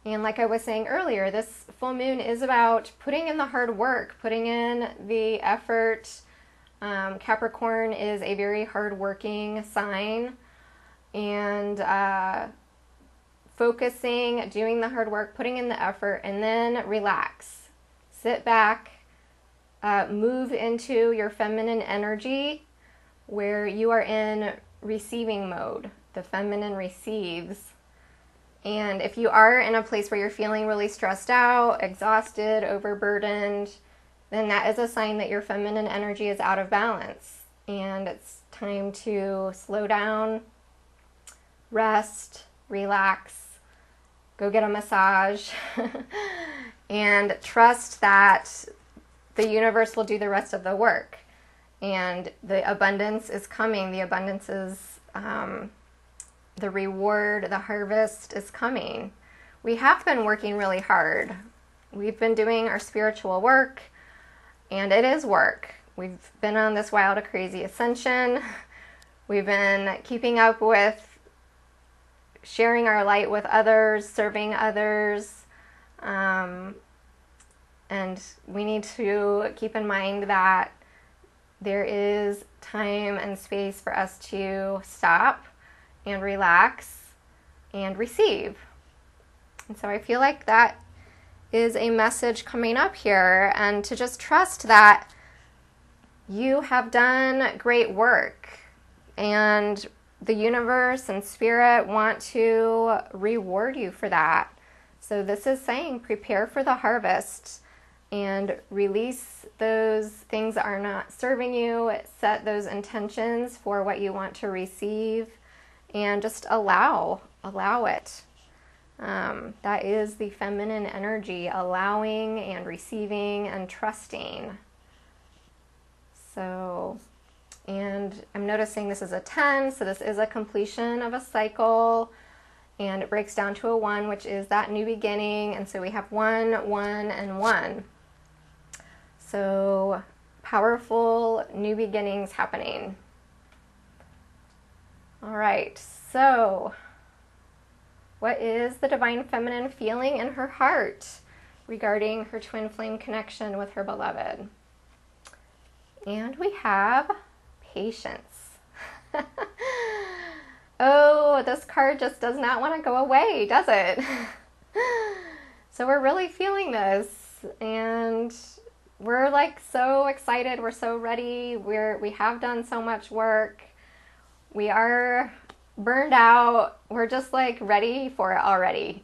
And like I was saying earlier, this full moon is about putting in the hard work, putting in the effort. Capricorn is a very hard-working sign, and focusing, doing the hard work, putting in the effort, and then relax. Sit back, move into your feminine energy where you are in receiving mode. The feminine receives. And if you are in a place where you're feeling really stressed out, exhausted, overburdened, then that is a sign that your feminine energy is out of balance. And it's time to slow down, rest, relax, go get a massage, and trust that the universe will do the rest of the work. And the abundance is coming. The abundance is the reward, the harvest is coming. We have been working really hard. We've been doing our spiritual work, and it is work. We've been on this wild and crazy ascension. We've been keeping up with sharing our light with others, serving others, and we need to keep in mind that there is time and space for us to stop and relax and receive. And so I feel like that is a message coming up here, and to just trust that you have done great work, and the universe and spirit want to reward you for that. So this is saying prepare for the harvest and release those things that are not serving you, set those intentions for what you want to receive, and just allow it. That is the feminine energy, allowing and receiving and trusting. So, and I'm noticing this is a 10, so this is a completion of a cycle, and it breaks down to a 1, which is that new beginning. And so we have 1, 1, and 1. So powerful new beginnings happening. All right, so what is the divine feminine feeling in her heart regarding her twin flame connection with her beloved? And we have patience. Oh, this card just does not want to go away, does it? So we're really feeling this, and we're like so excited. We're so ready. We have done so much work. We are burned out. We're just like ready for it already.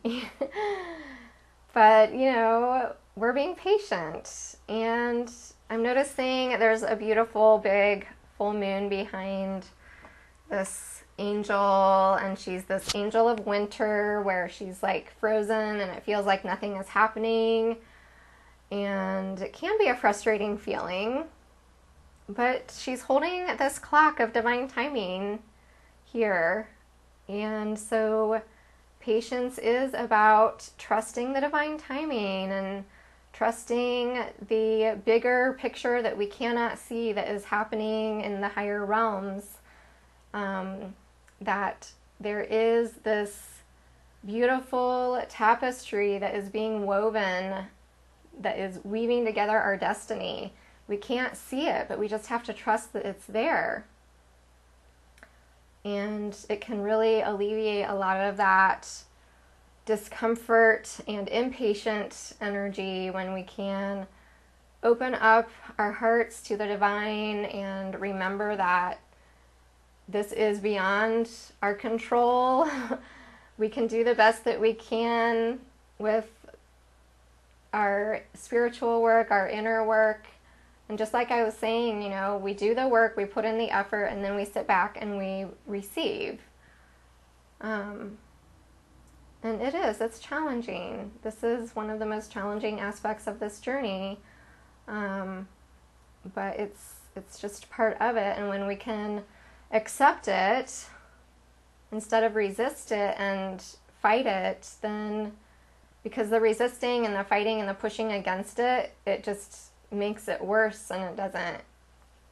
But, you know, we're being patient, and I'm noticing there's a beautiful big full moon behind this angel, and she's this angel of winter where she's like frozen and it feels like nothing is happening, and it can be a frustrating feeling, but she's holding this clock of divine timing here. And so patience is about trusting the divine timing and trusting the bigger picture that we cannot see that is happening in the higher realms. That there is this beautiful tapestry that is being woven, that is weaving together our destiny. We can't see it, but we just have to trust that it's there. And it can really alleviate a lot of that discomfort and impatient energy when we can open up our hearts to the divine and remember that this is beyond our control. We can do the best that we can with our spiritual work, our inner work. And just like I was saying, you know, we do the work, we put in the effort, and then we sit back and we receive. And it's challenging. This is one of the most challenging aspects of this journey. But it's just part of it. And when we can accept it instead of resist it and fight it, then because the resisting and the fighting and the pushing against it, it just makes it worse, and it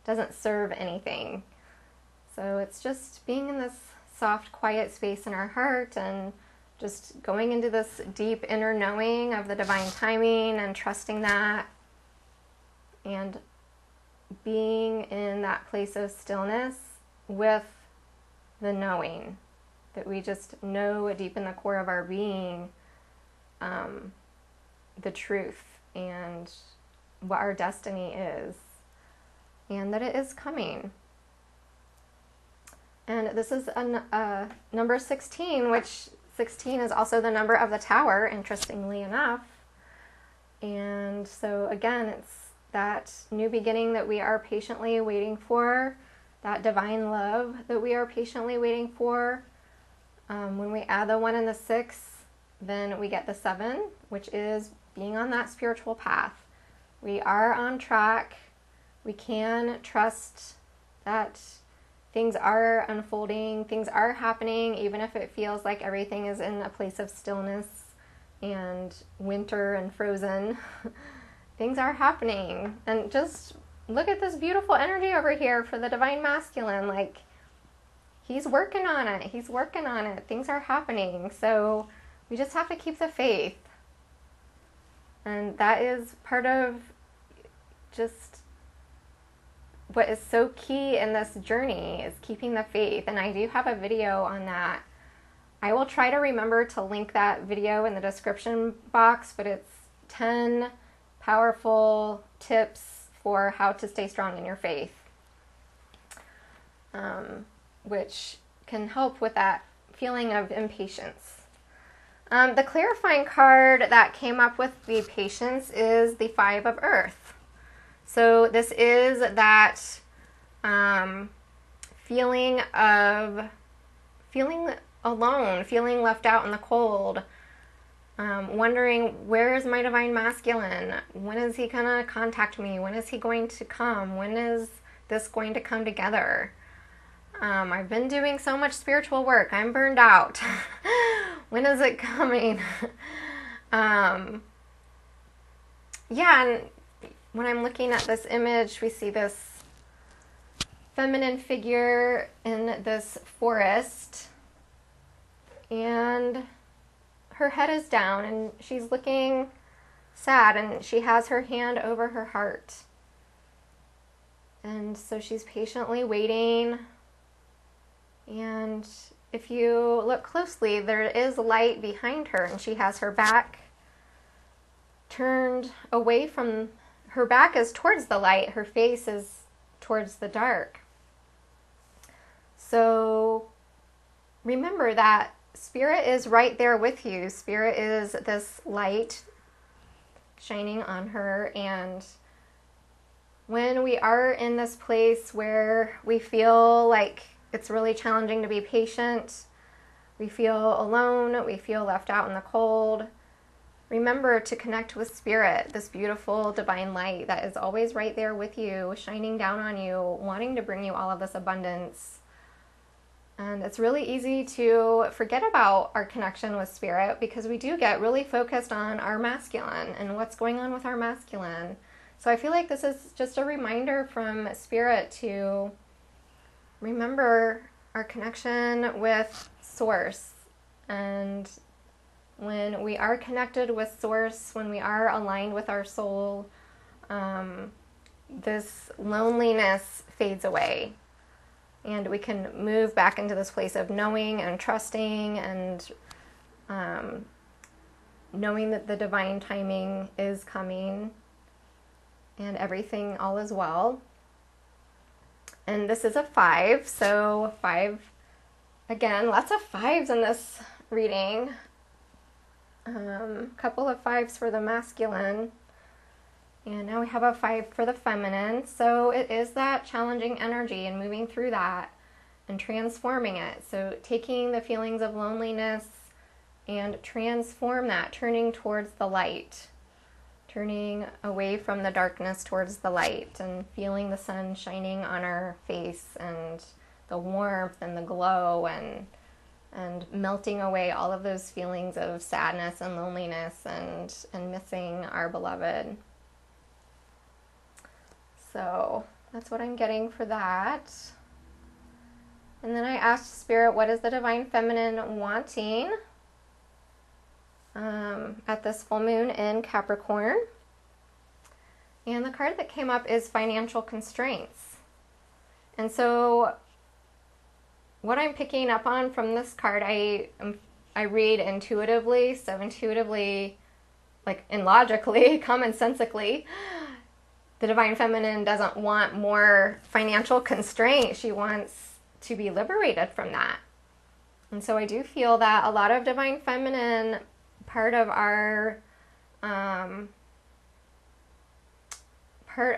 doesn't serve anything. So it's just being in this soft, quiet space in our heart and just going into this deep inner knowing of the divine timing and trusting that, and being in that place of stillness with the knowing that we just know deep in the core of our being the truth and what our destiny is, and that it is coming. And this is a number 16, which 16 is also the number of the tower, interestingly enough. And so again, it's that new beginning that we are patiently waiting for, that divine love that we are patiently waiting for. When we add the 1 and the 6, then we get the 7, which is being on that spiritual path. We are on track. We can trust that things are unfolding, things are happening, even if it feels like everything is in a place of stillness and winter and frozen. Things are happening. And just look at this beautiful energy over here for the divine masculine. Like, he's working on it. He's working on it. Things are happening. So we just have to keep the faith. And that is part of just what is so key in this journey, is keeping the faith. And I do have a video on that. I will try to remember to link that video in the description box, but it's 10 powerful tips for how to stay strong in your faith, which can help with that feeling of impatience. The clarifying card that came up with the patience is the 5 of Earth. So this is that feeling alone, feeling left out in the cold, wondering, where is my divine masculine? When is he going to contact me? When is he going to come? When is this going to come together? I've been doing so much spiritual work. I'm burned out. When is it coming? Yeah, and when I'm looking at this image, we see this feminine figure in this forest, and her head is down and she's looking sad, and she has her hand over her heart. And so she's patiently waiting. And if you look closely, there is light behind her, and she has her back turned away from, her back is towards the light, her face is towards the dark. So remember that Spirit is right there with you. Spirit is this light shining on her. And when we are in this place where we feel like it's really challenging to be patient, we feel alone, we feel left out in the cold, remember to connect with Spirit, this beautiful divine light that is always right there with you, shining down on you, wanting to bring you all of this abundance. And it's really easy to forget about our connection with Spirit because we do get really focused on our masculine and what's going on with our masculine. So I feel like this is just a reminder from Spirit to remember our connection with Source. And when we are connected with Source, when we are aligned with our soul, this loneliness fades away. And we can move back into this place of knowing and trusting and knowing that the divine timing is coming and everything all is well. And this is a 5, so 5, again, lots of 5s in this reading. Couple of 5s for the masculine. And now we have a 5 for the feminine. So it is that challenging energy and moving through that and transforming it. So taking the feelings of loneliness and transform that, turning towards the light, turning away from the darkness towards the light, and feeling the sun shining on our face and the warmth and the glow, and melting away all of those feelings of sadness and loneliness and missing our beloved. So that's what I'm getting for that. And then I asked Spirit, what is the divine feminine wanting at this full moon in Capricorn? And the card that came up is financial constraints. And so what I'm picking up on from this card, I read intuitively, so intuitively, like, and logically, commonsensically, the divine feminine doesn't want more financial constraint. She wants to be liberated from that. And so I do feel that a lot of divine feminine, part of our, part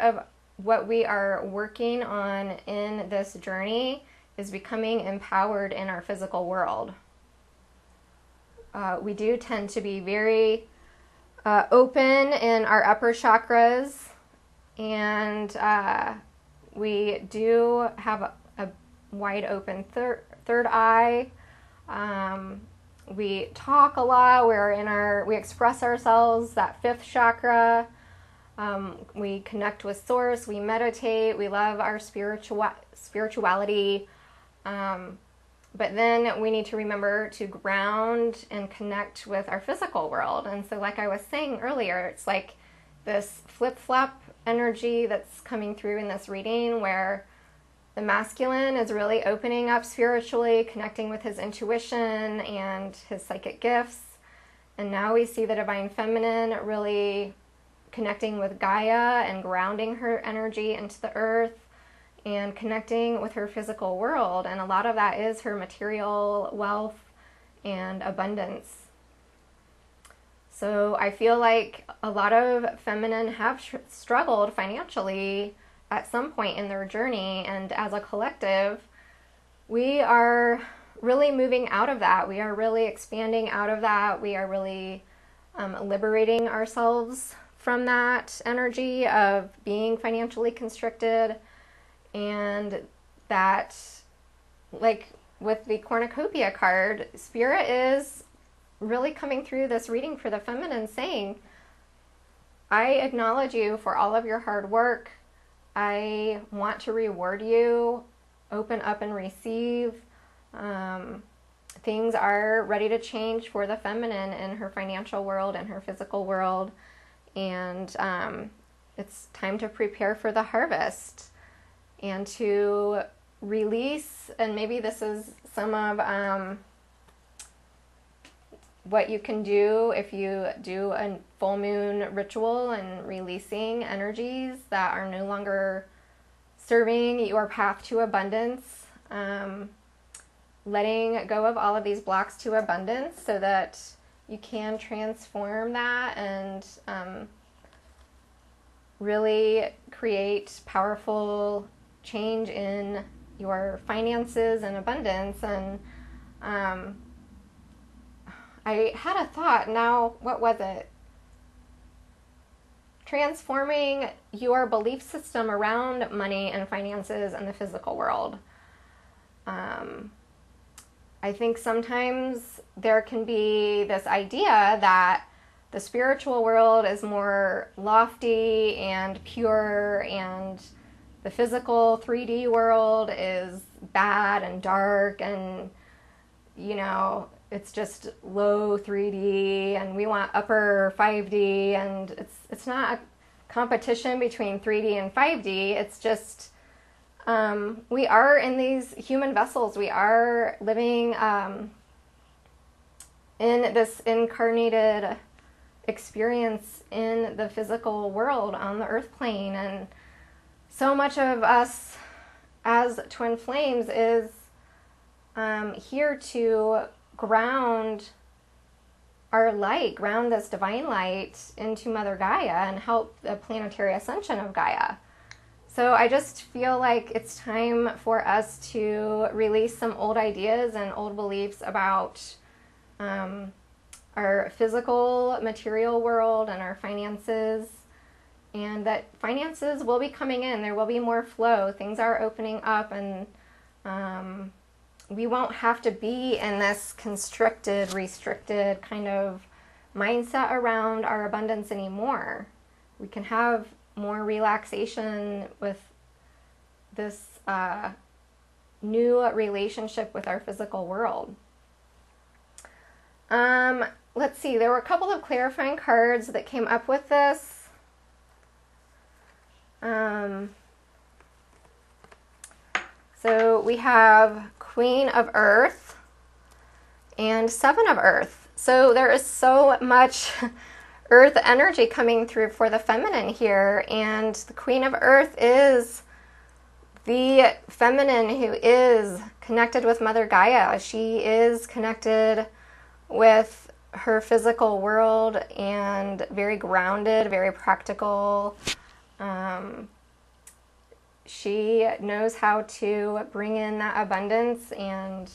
of what we are working on in this journey is becoming empowered in our physical world. We do tend to be very open in our upper chakras, and we do have a wide open third eye. We talk a lot. We express ourselves, that 5th chakra. We connect with Source. We meditate. We love our spirituality. But then we need to remember to ground and connect with our physical world. And so, like I was saying earlier, it's like this flip-flop energy that's coming through in this reading, where the masculine is really opening up spiritually, connecting with his intuition and his psychic gifts. And now we see the divine feminine really connecting with Gaia and grounding her energy into the earth and connecting with her physical world. And a lot of that is her material wealth and abundance. So I feel like a lot of feminine have struggled financially at some point in their journey, and as a collective, we are really moving out of that. We are really expanding out of that. We are really liberating ourselves from that energy of being financially constricted, and that, like with the cornucopia card, Spirit is really coming through this reading for the feminine saying, I acknowledge you for all of your hard work. I want to reward you open up and receive. Things are ready to change for the feminine in her financial world and her physical world. And it's time to prepare for the harvest and to release. And maybe this is some of what you can do if you do a full moon ritual and releasing energies that are no longer serving your path to abundance. Letting go of all of these blocks to abundance so that you can transform that and really create powerful change in your finances and abundance. And I had a thought now, what was it? Transforming your belief system around money and finances and the physical world. I think sometimes there can be this idea that the spiritual world is more lofty and pure, and the physical 3D world is bad and dark, and, you know, it's just low 3D, and we want upper 5D, and it's not a competition between 3D and 5D. It's just we are in these human vessels. We are living in this incarnated experience in the physical world on the earth plane. And so much of us as twin flames is here to ground our light, ground this divine light into Mother Gaia and help the planetary ascension of Gaia. So I just feel like it's time for us to release some old ideas and old beliefs about our physical material world and our finances, and that finances will be coming in. There will be more flow. Things are opening up, and we won't have to be in this constricted, restricted kind of mindset around our abundance anymore. We can have more relaxation with this new relationship with our physical world. Let's see, there were a couple of clarifying cards that came up with this. So we have Queen of Earth and Seven of Earth. So there is so much earth energy coming through for the feminine here, and the Queen of Earth is the feminine who is connected with Mother Gaia. She is connected with her physical world and very grounded, very practical. She knows how to bring in that abundance and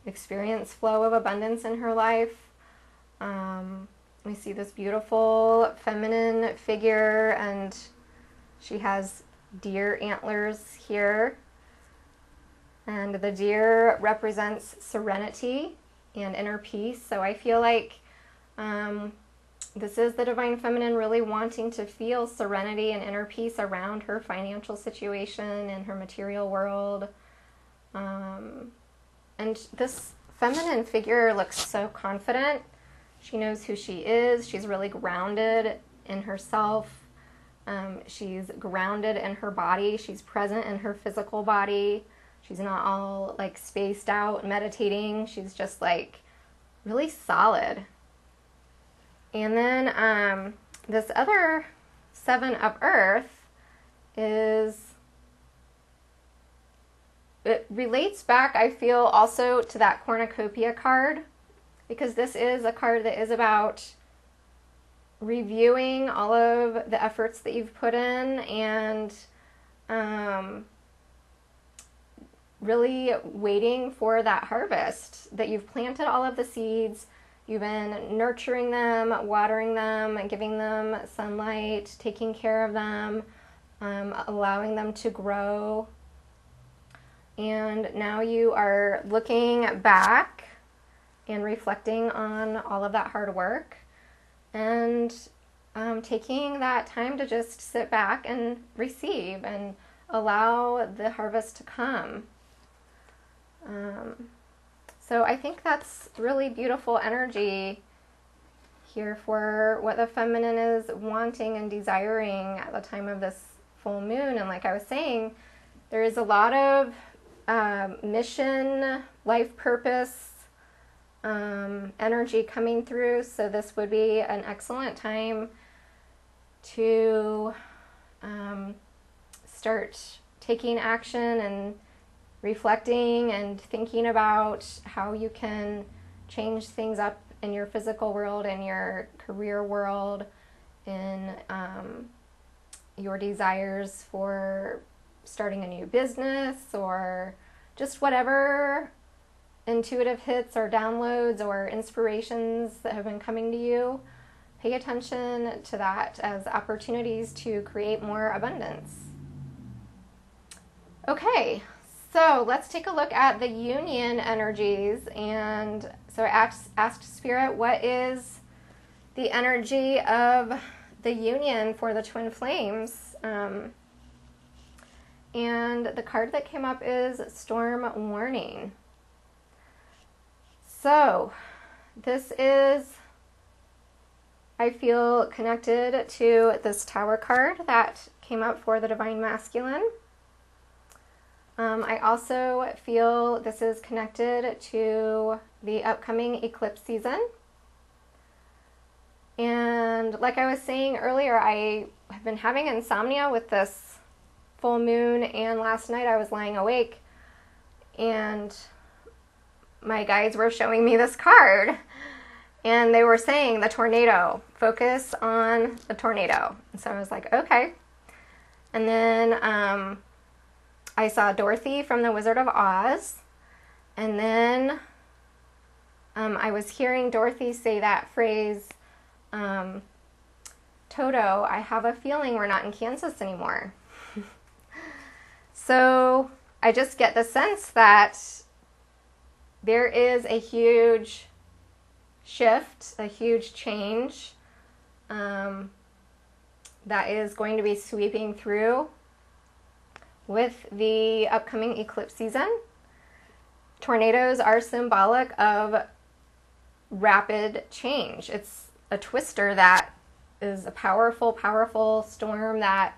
experience flow of abundance in her life. We see this beautiful feminine figure, and she has deer antlers here. And the deer represents serenity and inner peace. So I feel like this is the divine feminine really wanting to feel serenity and inner peace around her financial situation and her material world. And this feminine figure looks so confident. She knows who she is. She's really grounded in herself. She's grounded in her body. She's present in her physical body. She's not all like spaced out meditating. She's just like really solid. And then this other Seven of Earth it relates back, I feel, also to that cornucopia card, because this is a card that is about reviewing all of the efforts that you've put in and really waiting for that harvest, that you've planted all of the seeds, you've been nurturing them, watering them, and giving them sunlight, taking care of them, allowing them to grow. And now you are looking back and reflecting on all of that hard work and taking that time to just sit back and receive and allow the harvest to come. So I think that's really beautiful energy here for what the feminine is wanting and desiring at the time of this full moon. And like I was saying, there is a lot of mission, life purpose, energy coming through. So this would be an excellent time to start taking action and reflecting and thinking about how you can change things up in your physical world, in your career world, in your desires for starting a new business, or just whatever intuitive hits or downloads or inspirations that have been coming to you. Pay attention to that as opportunities to create more abundance. Okay, so let's take a look at the union energies. And so I asked Spirit, what is the energy of the union for the twin flames? And the card that came up is Storm Warning. So this is, I feel connected to this Tower card that came up for the Divine Masculine. I also feel this is connected to the upcoming eclipse season. And like I was saying earlier, I have been having insomnia with this full moon, and last night I was lying awake and my guides were showing me this card and they were saying the tornado, focus on the tornado. And so I was like, okay. And then I saw Dorothy from The Wizard of Oz, and then I was hearing Dorothy say that phrase, Toto, I have a feeling we're not in Kansas anymore. So I just get the sense that there is a huge shift, a huge change that is going to be sweeping through with the upcoming eclipse season. Tornadoes are symbolic of rapid change. It's a twister that is a powerful, powerful storm that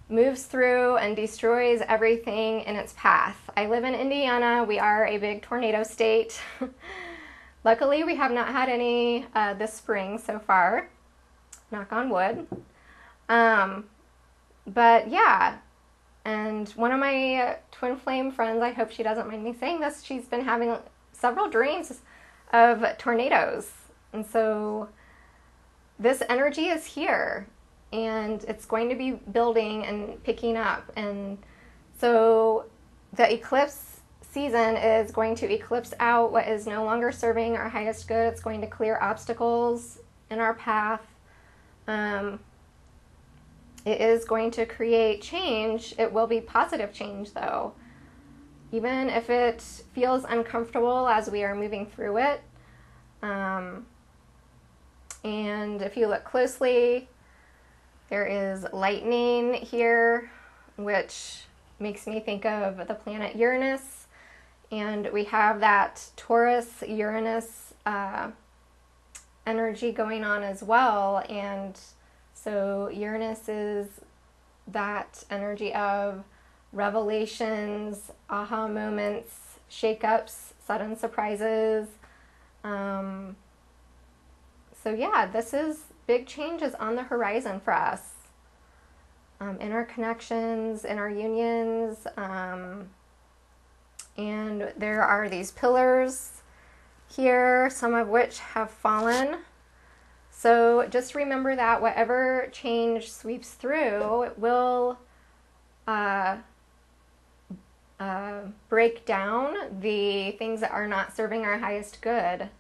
moves through and destroys everything in its path. I live in Indiana. We are a big tornado state. Luckily, we have not had any this spring so far. Knock on wood. But yeah, and one of my twin flame friends, I hope she doesn't mind me saying this, she's been having several dreams of tornadoes. And so this energy is here and it's going to be building and picking up. And so the eclipse season is going to eclipse out what is no longer serving our highest good. It's going to clear obstacles in our path. It is going to create change. It will be positive change, though. Even if it feels uncomfortable as we are moving through it. And if you look closely, there is lightning here, which makes me think of the planet Uranus. And we have that Taurus-Uranus energy going on as well. And so Uranus is that energy of revelations, aha moments, shakeups, sudden surprises. So yeah, this is big changes on the horizon for us. In our connections, in our unions. And there are these pillars here, some of which have fallen. So just remember that whatever change sweeps through, it will break down the things that are not serving our highest good,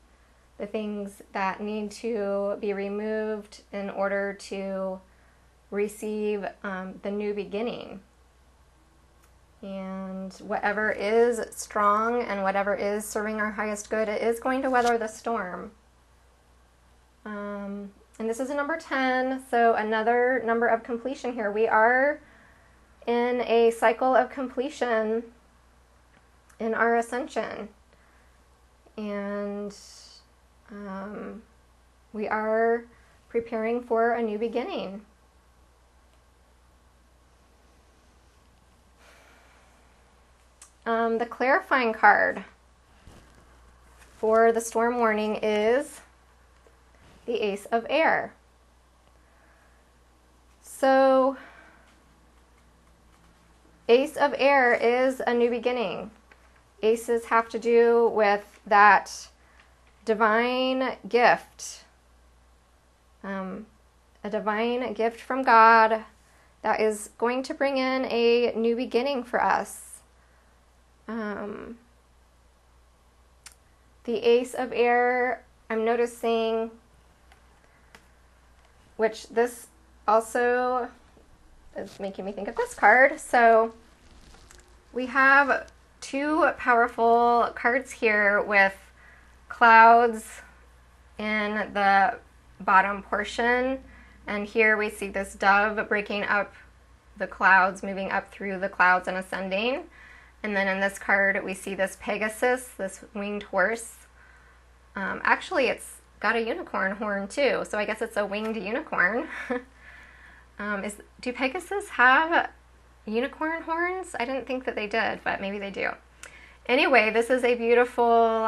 the things that need to be removed in order to receive the new beginning. And whatever is strong and whatever is serving our highest good, it is going to weather the storm. And this is a number 10, so another number of completion here. We are in a cycle of completion in our ascension. And we are preparing for a new beginning. The clarifying card for the storm warning is the Ace of Air. So, Ace of Air is a new beginning. Aces have to do with that divine gift, a divine gift from God that is going to bring in a new beginning for us. The Ace of Air, I'm noticing, which this also is making me think of this card. So we have two powerful cards here with clouds in the bottom portion, and here we see this dove breaking up the clouds, moving up through the clouds and ascending. And then in this card we see this Pegasus, this winged horse. Actually it's got a unicorn horn too, so I guess it's a winged unicorn. Do Pegasus have unicorn horns? I didn't think that they did, but maybe they do. Anyway, this is a beautiful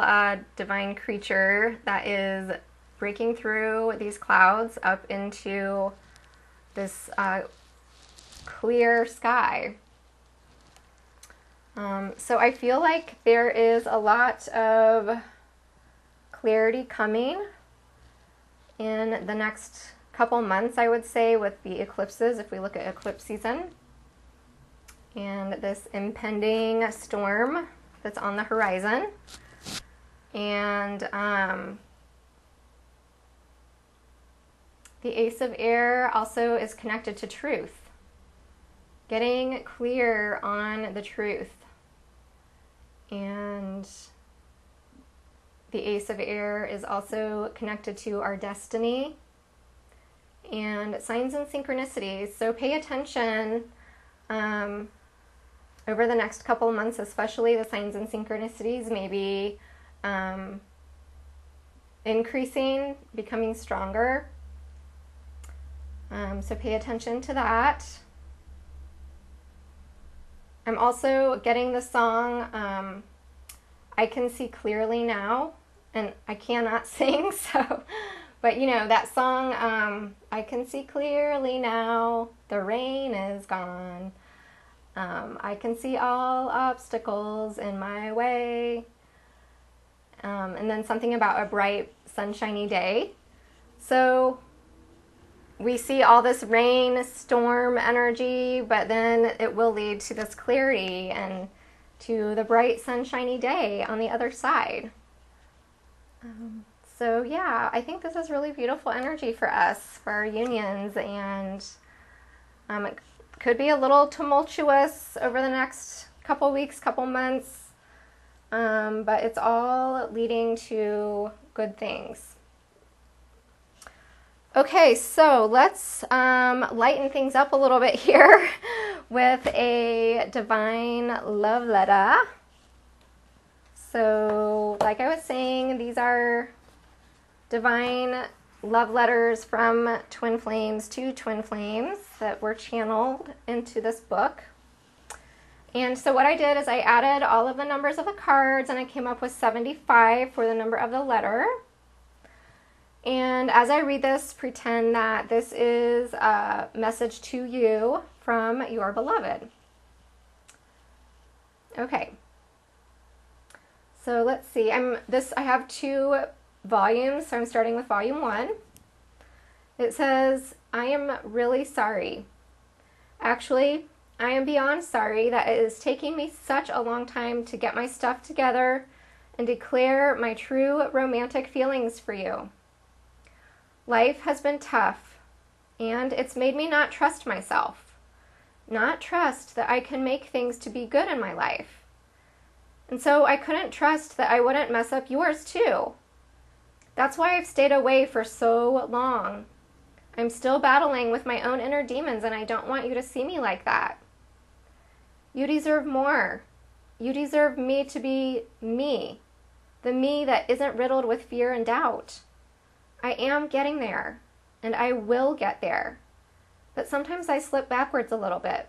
divine creature that is breaking through these clouds up into this clear sky. So I feel like there is a lot of clarity coming in the next couple months, I would say, with the eclipses, if we look at eclipse season, and this impending storm that's on the horizon. And the Ace of Air also is connected to truth, getting clear on the truth. And the Ace of Air is also connected to our destiny and signs and synchronicities. So pay attention over the next couple of months, especially the signs and synchronicities may be increasing, becoming stronger. So pay attention to that. I'm also getting the song I Can See Clearly Now, and I cannot sing, so, but you know, that song, I can see clearly now, the rain is gone. I can see all obstacles in my way. And then something about a bright, sunshiny day. So we see all this rain, storm energy, but then it will lead to this clarity and to the bright, sunshiny day on the other side. So yeah, I think this is really beautiful energy for us, for our unions, and it could be a little tumultuous over the next couple weeks, couple months, but it's all leading to good things. Okay, so let's lighten things up a little bit here with a divine love letter. So, like I was saying, these are divine love letters from twin flames to twin flames that were channeled into this book. And so what I did is I added all of the numbers of the cards, and I came up with 75 for the number of the letter. And as I read this, pretend that this is a message to you from your beloved. Okay. So let's see. I have 2 volumes, so I'm starting with volume 1. It says, I am really sorry. Actually, I am beyond sorry that it is taking me such a long time to get my stuff together and declare my true romantic feelings for you. Life has been tough, and it's made me not trust myself, not trust that I can make things to be good in my life. And so I couldn't trust that I wouldn't mess up yours too. That's why I've stayed away for so long. I'm still battling with my own inner demons, and I don't want you to see me like that. You deserve more. You deserve me to be me, the me that isn't riddled with fear and doubt. I am getting there, and I will get there. But sometimes I slip backwards a little bit.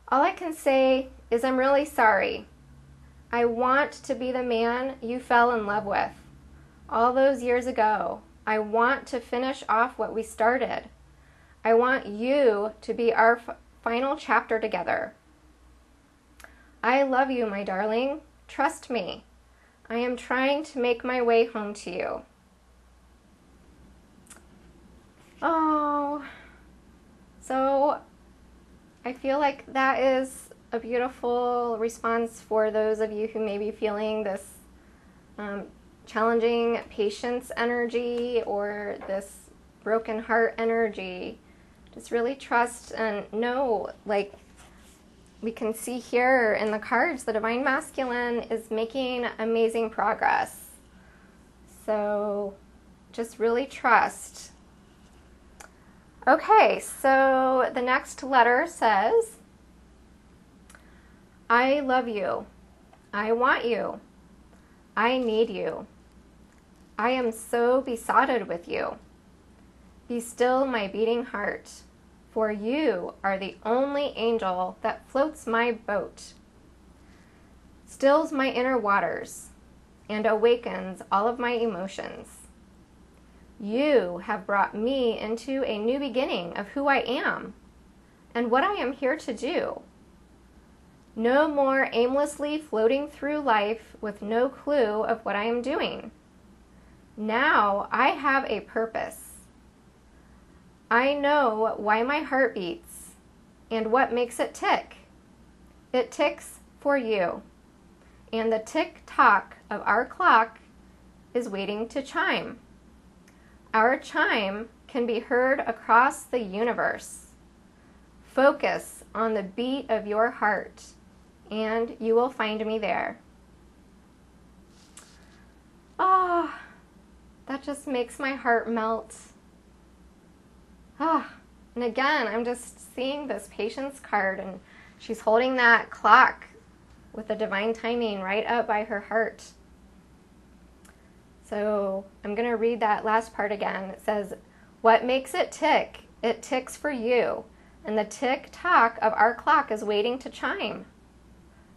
All I can say is I'm really sorry. I want to be the man you fell in love with all those years ago. I want to finish off what we started. I want you to be our final chapter together. I love you, my darling. Trust me. I am trying to make my way home to you. Oh, so I feel like that is a beautiful response for those of you who may be feeling this challenging patience energy or this broken heart energy. Just really trust and know, like we can see here in the cards, the Divine Masculine is making amazing progress. So just really trust. Okay, so the next letter says, I love you. I want you. I need you. I am so besotted with you. Be still, my beating heart, for you are the only angel that floats my boat, stills my inner waters, and awakens all of my emotions. You have brought me into a new beginning of who I am and what I am here to do. No more aimlessly floating through life with no clue of what I am doing. Now I have a purpose. I know why my heart beats and what makes it tick. It ticks for you, and the tick-tock of our clock is waiting to chime. Our chime can be heard across the universe. Focus on the beat of your heart, and you will find me there. Ah, that just makes my heart melt. Ah, and again, I'm just seeing this patience card, and she's holding that clock with the divine timing right up by her heart. So I'm going to read that last part again. It says, what makes it tick? It ticks for you, and the tick-tock of our clock is waiting to chime.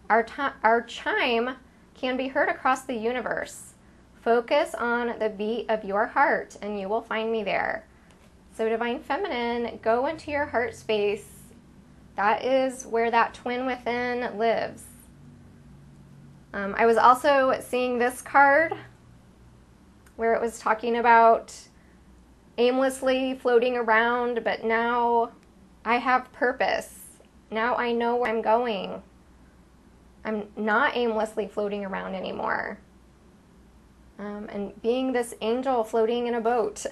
Our chime can be heard across the universe. Focus on the beat of your heart, and you will find me there. So Divine Feminine, go into your heart space. That is where that twin within lives. I was also seeing this card where it was talking about aimlessly floating around, but now I have purpose. Now I know where I'm going. I'm not aimlessly floating around anymore. And being this angel floating in a boat.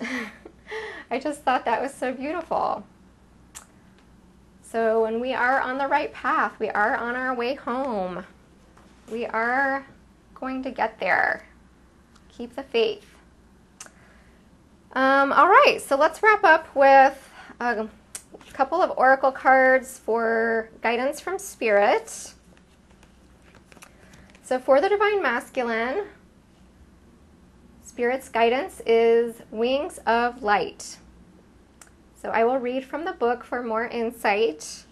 I just thought that was so beautiful. So when we are on the right path, we are on our way home. We are going to get there. Keep the faith. All right, so let's wrap up with a couple of oracle cards for guidance from Spirit. So for the Divine Masculine, Spirit's guidance is Wings of Light. So I will read from the book for more insight.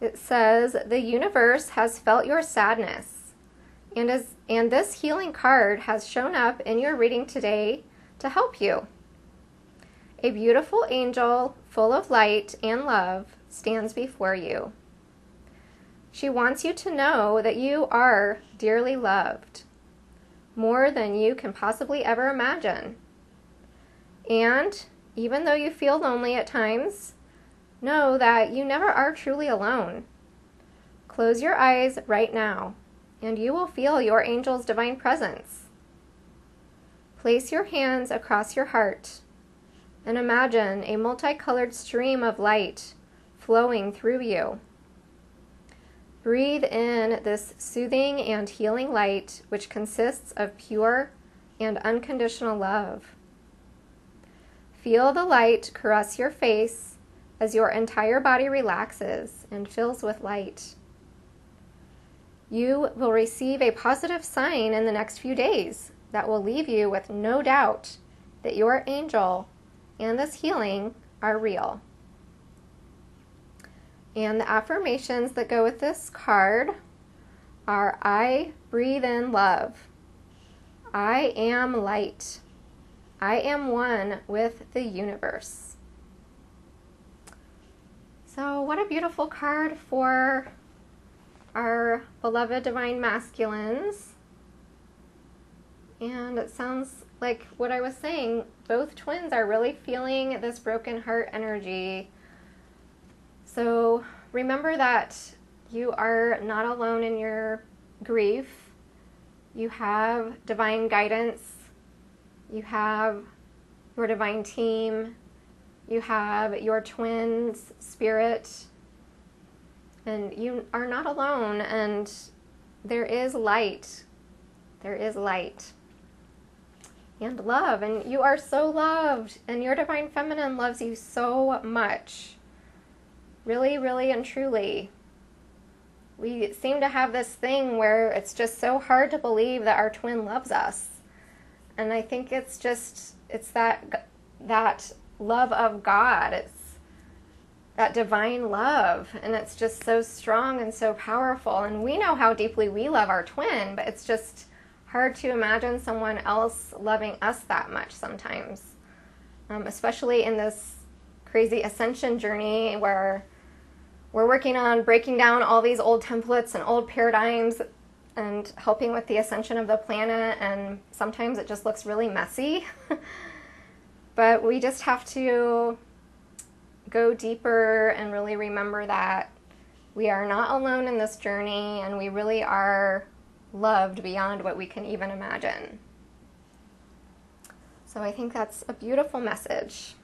It says, the universe has felt your sadness, and this healing card has shown up in your reading today to help you. A beautiful angel full of light and love stands before you. She wants you to know that you are dearly loved, more than you can possibly ever imagine. And even though you feel lonely at times, know that you never are truly alone. Close your eyes right now, and you will feel your angel's divine presence. Place your hands across your heart and imagine a multicolored stream of light flowing through you. Breathe in this soothing and healing light, which consists of pure and unconditional love. Feel the light caress your face as your entire body relaxes and fills with light. You will receive a positive sign in the next few days that will leave you with no doubt that your angel and this healing are real. And the affirmations that go with this card are: I breathe in love. I am light. I am one with the universe. So what a beautiful card for our beloved divine masculines. And it sounds like what I was saying, both twins are really feeling this broken heart energy. So remember that you are not alone in your grief. You have divine guidance. You have your divine team. You have your twin's spirit. And you are not alone, and there is light. There is light. And love, and you are so loved, and your divine feminine loves you so much. Really, really, and truly. We seem to have this thing where it's just so hard to believe that our twin loves us. And I think it's that love of God. It's that divine love, and it's just so strong and so powerful. And we know how deeply we love our twin, but it's just hard to imagine someone else loving us that much sometimes, especially in this crazy ascension journey where we're working on breaking down all these old templates and old paradigms and helping with the ascension of the planet, and sometimes it just looks really messy. But we just have to go deeper and really remember that we are not alone in this journey, and we really are loved beyond what we can even imagine. So I think that's a beautiful message.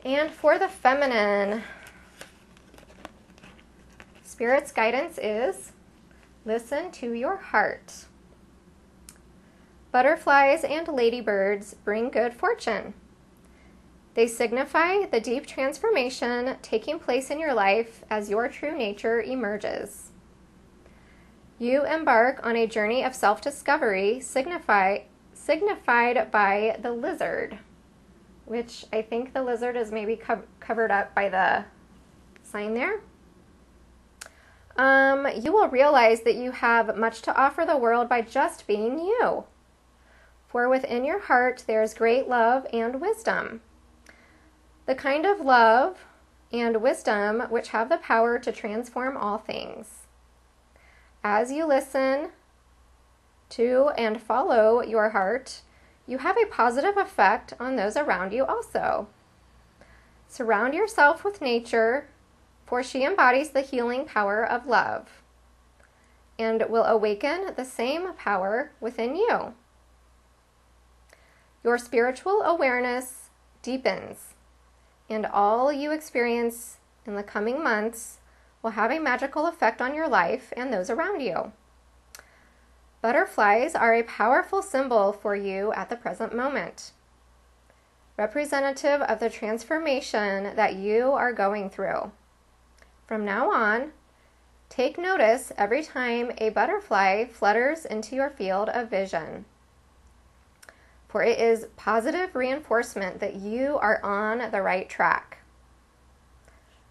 And for the feminine, Spirit's guidance is: listen to your heart. Butterflies and ladybirds bring good fortune. They signify the deep transformation taking place in your life as your true nature emerges. You embark on a journey of self-discovery signified by the lizard, which I think the lizard is maybe covered up by the sign there. You will realize that you have much to offer the world by just being you. For within your heart there is great love and wisdom. The kind of love and wisdom which have the power to transform all things. As you listen to and follow your heart, you have a positive effect on those around you also. Surround yourself with nature, for she embodies the healing power of love and will awaken the same power within you. Your spiritual awareness deepens, and all you experience in the coming months will have a magical effect on your life and those around you. Butterflies are a powerful symbol for you at the present moment, representative of the transformation that you are going through. From now on, take notice every time a butterfly flutters into your field of vision, for it is positive reinforcement that you are on the right track.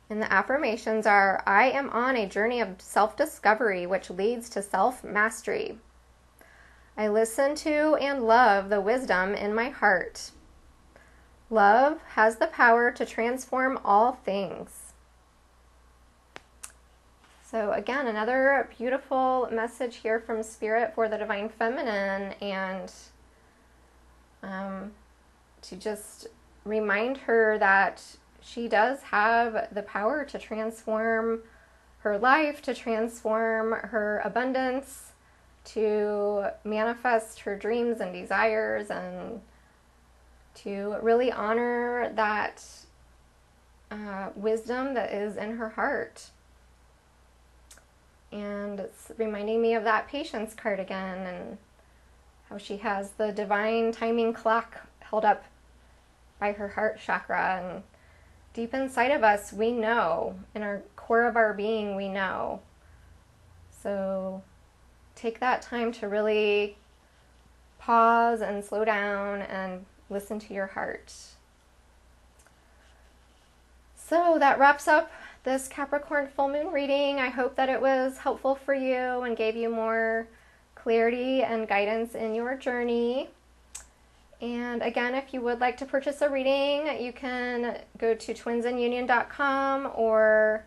And the affirmations are: I am on a journey of self-discovery which leads to self-mastery. I listen to and love the wisdom in my heart. Love has the power to transform all things. So again, another beautiful message here from Spirit for the Divine Feminine, and to just remind her that she does have the power to transform her life, to transform her abundance, to manifest her dreams and desires, and to really honor that wisdom that is in her heart. And it's reminding me of that patience card again, and how she has the divine timing clock held up by her heart chakra. And deep inside of us, we know, in our core of our being, we know. So take that time to really pause and slow down and listen to your heart. So that wraps up this Capricorn full moon reading. I hope that it was helpful for you and gave you more clarity and guidance in your journey. And again, if you would like to purchase a reading, you can go to twinsinunion.com, or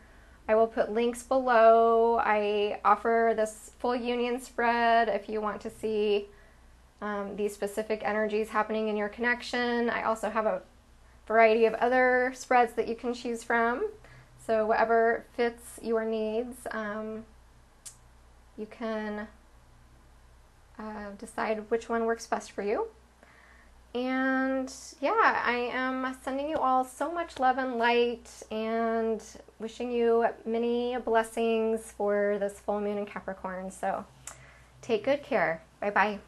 I will put links below. I offer this full union spread if you want to see these specific energies happening in your connection. I also have a variety of other spreads that you can choose from. So whatever fits your needs, you can decide which one works best for you. And yeah, I am sending you all so much love and light and wishing you many blessings for this full moon in Capricorn. So take good care. Bye-bye.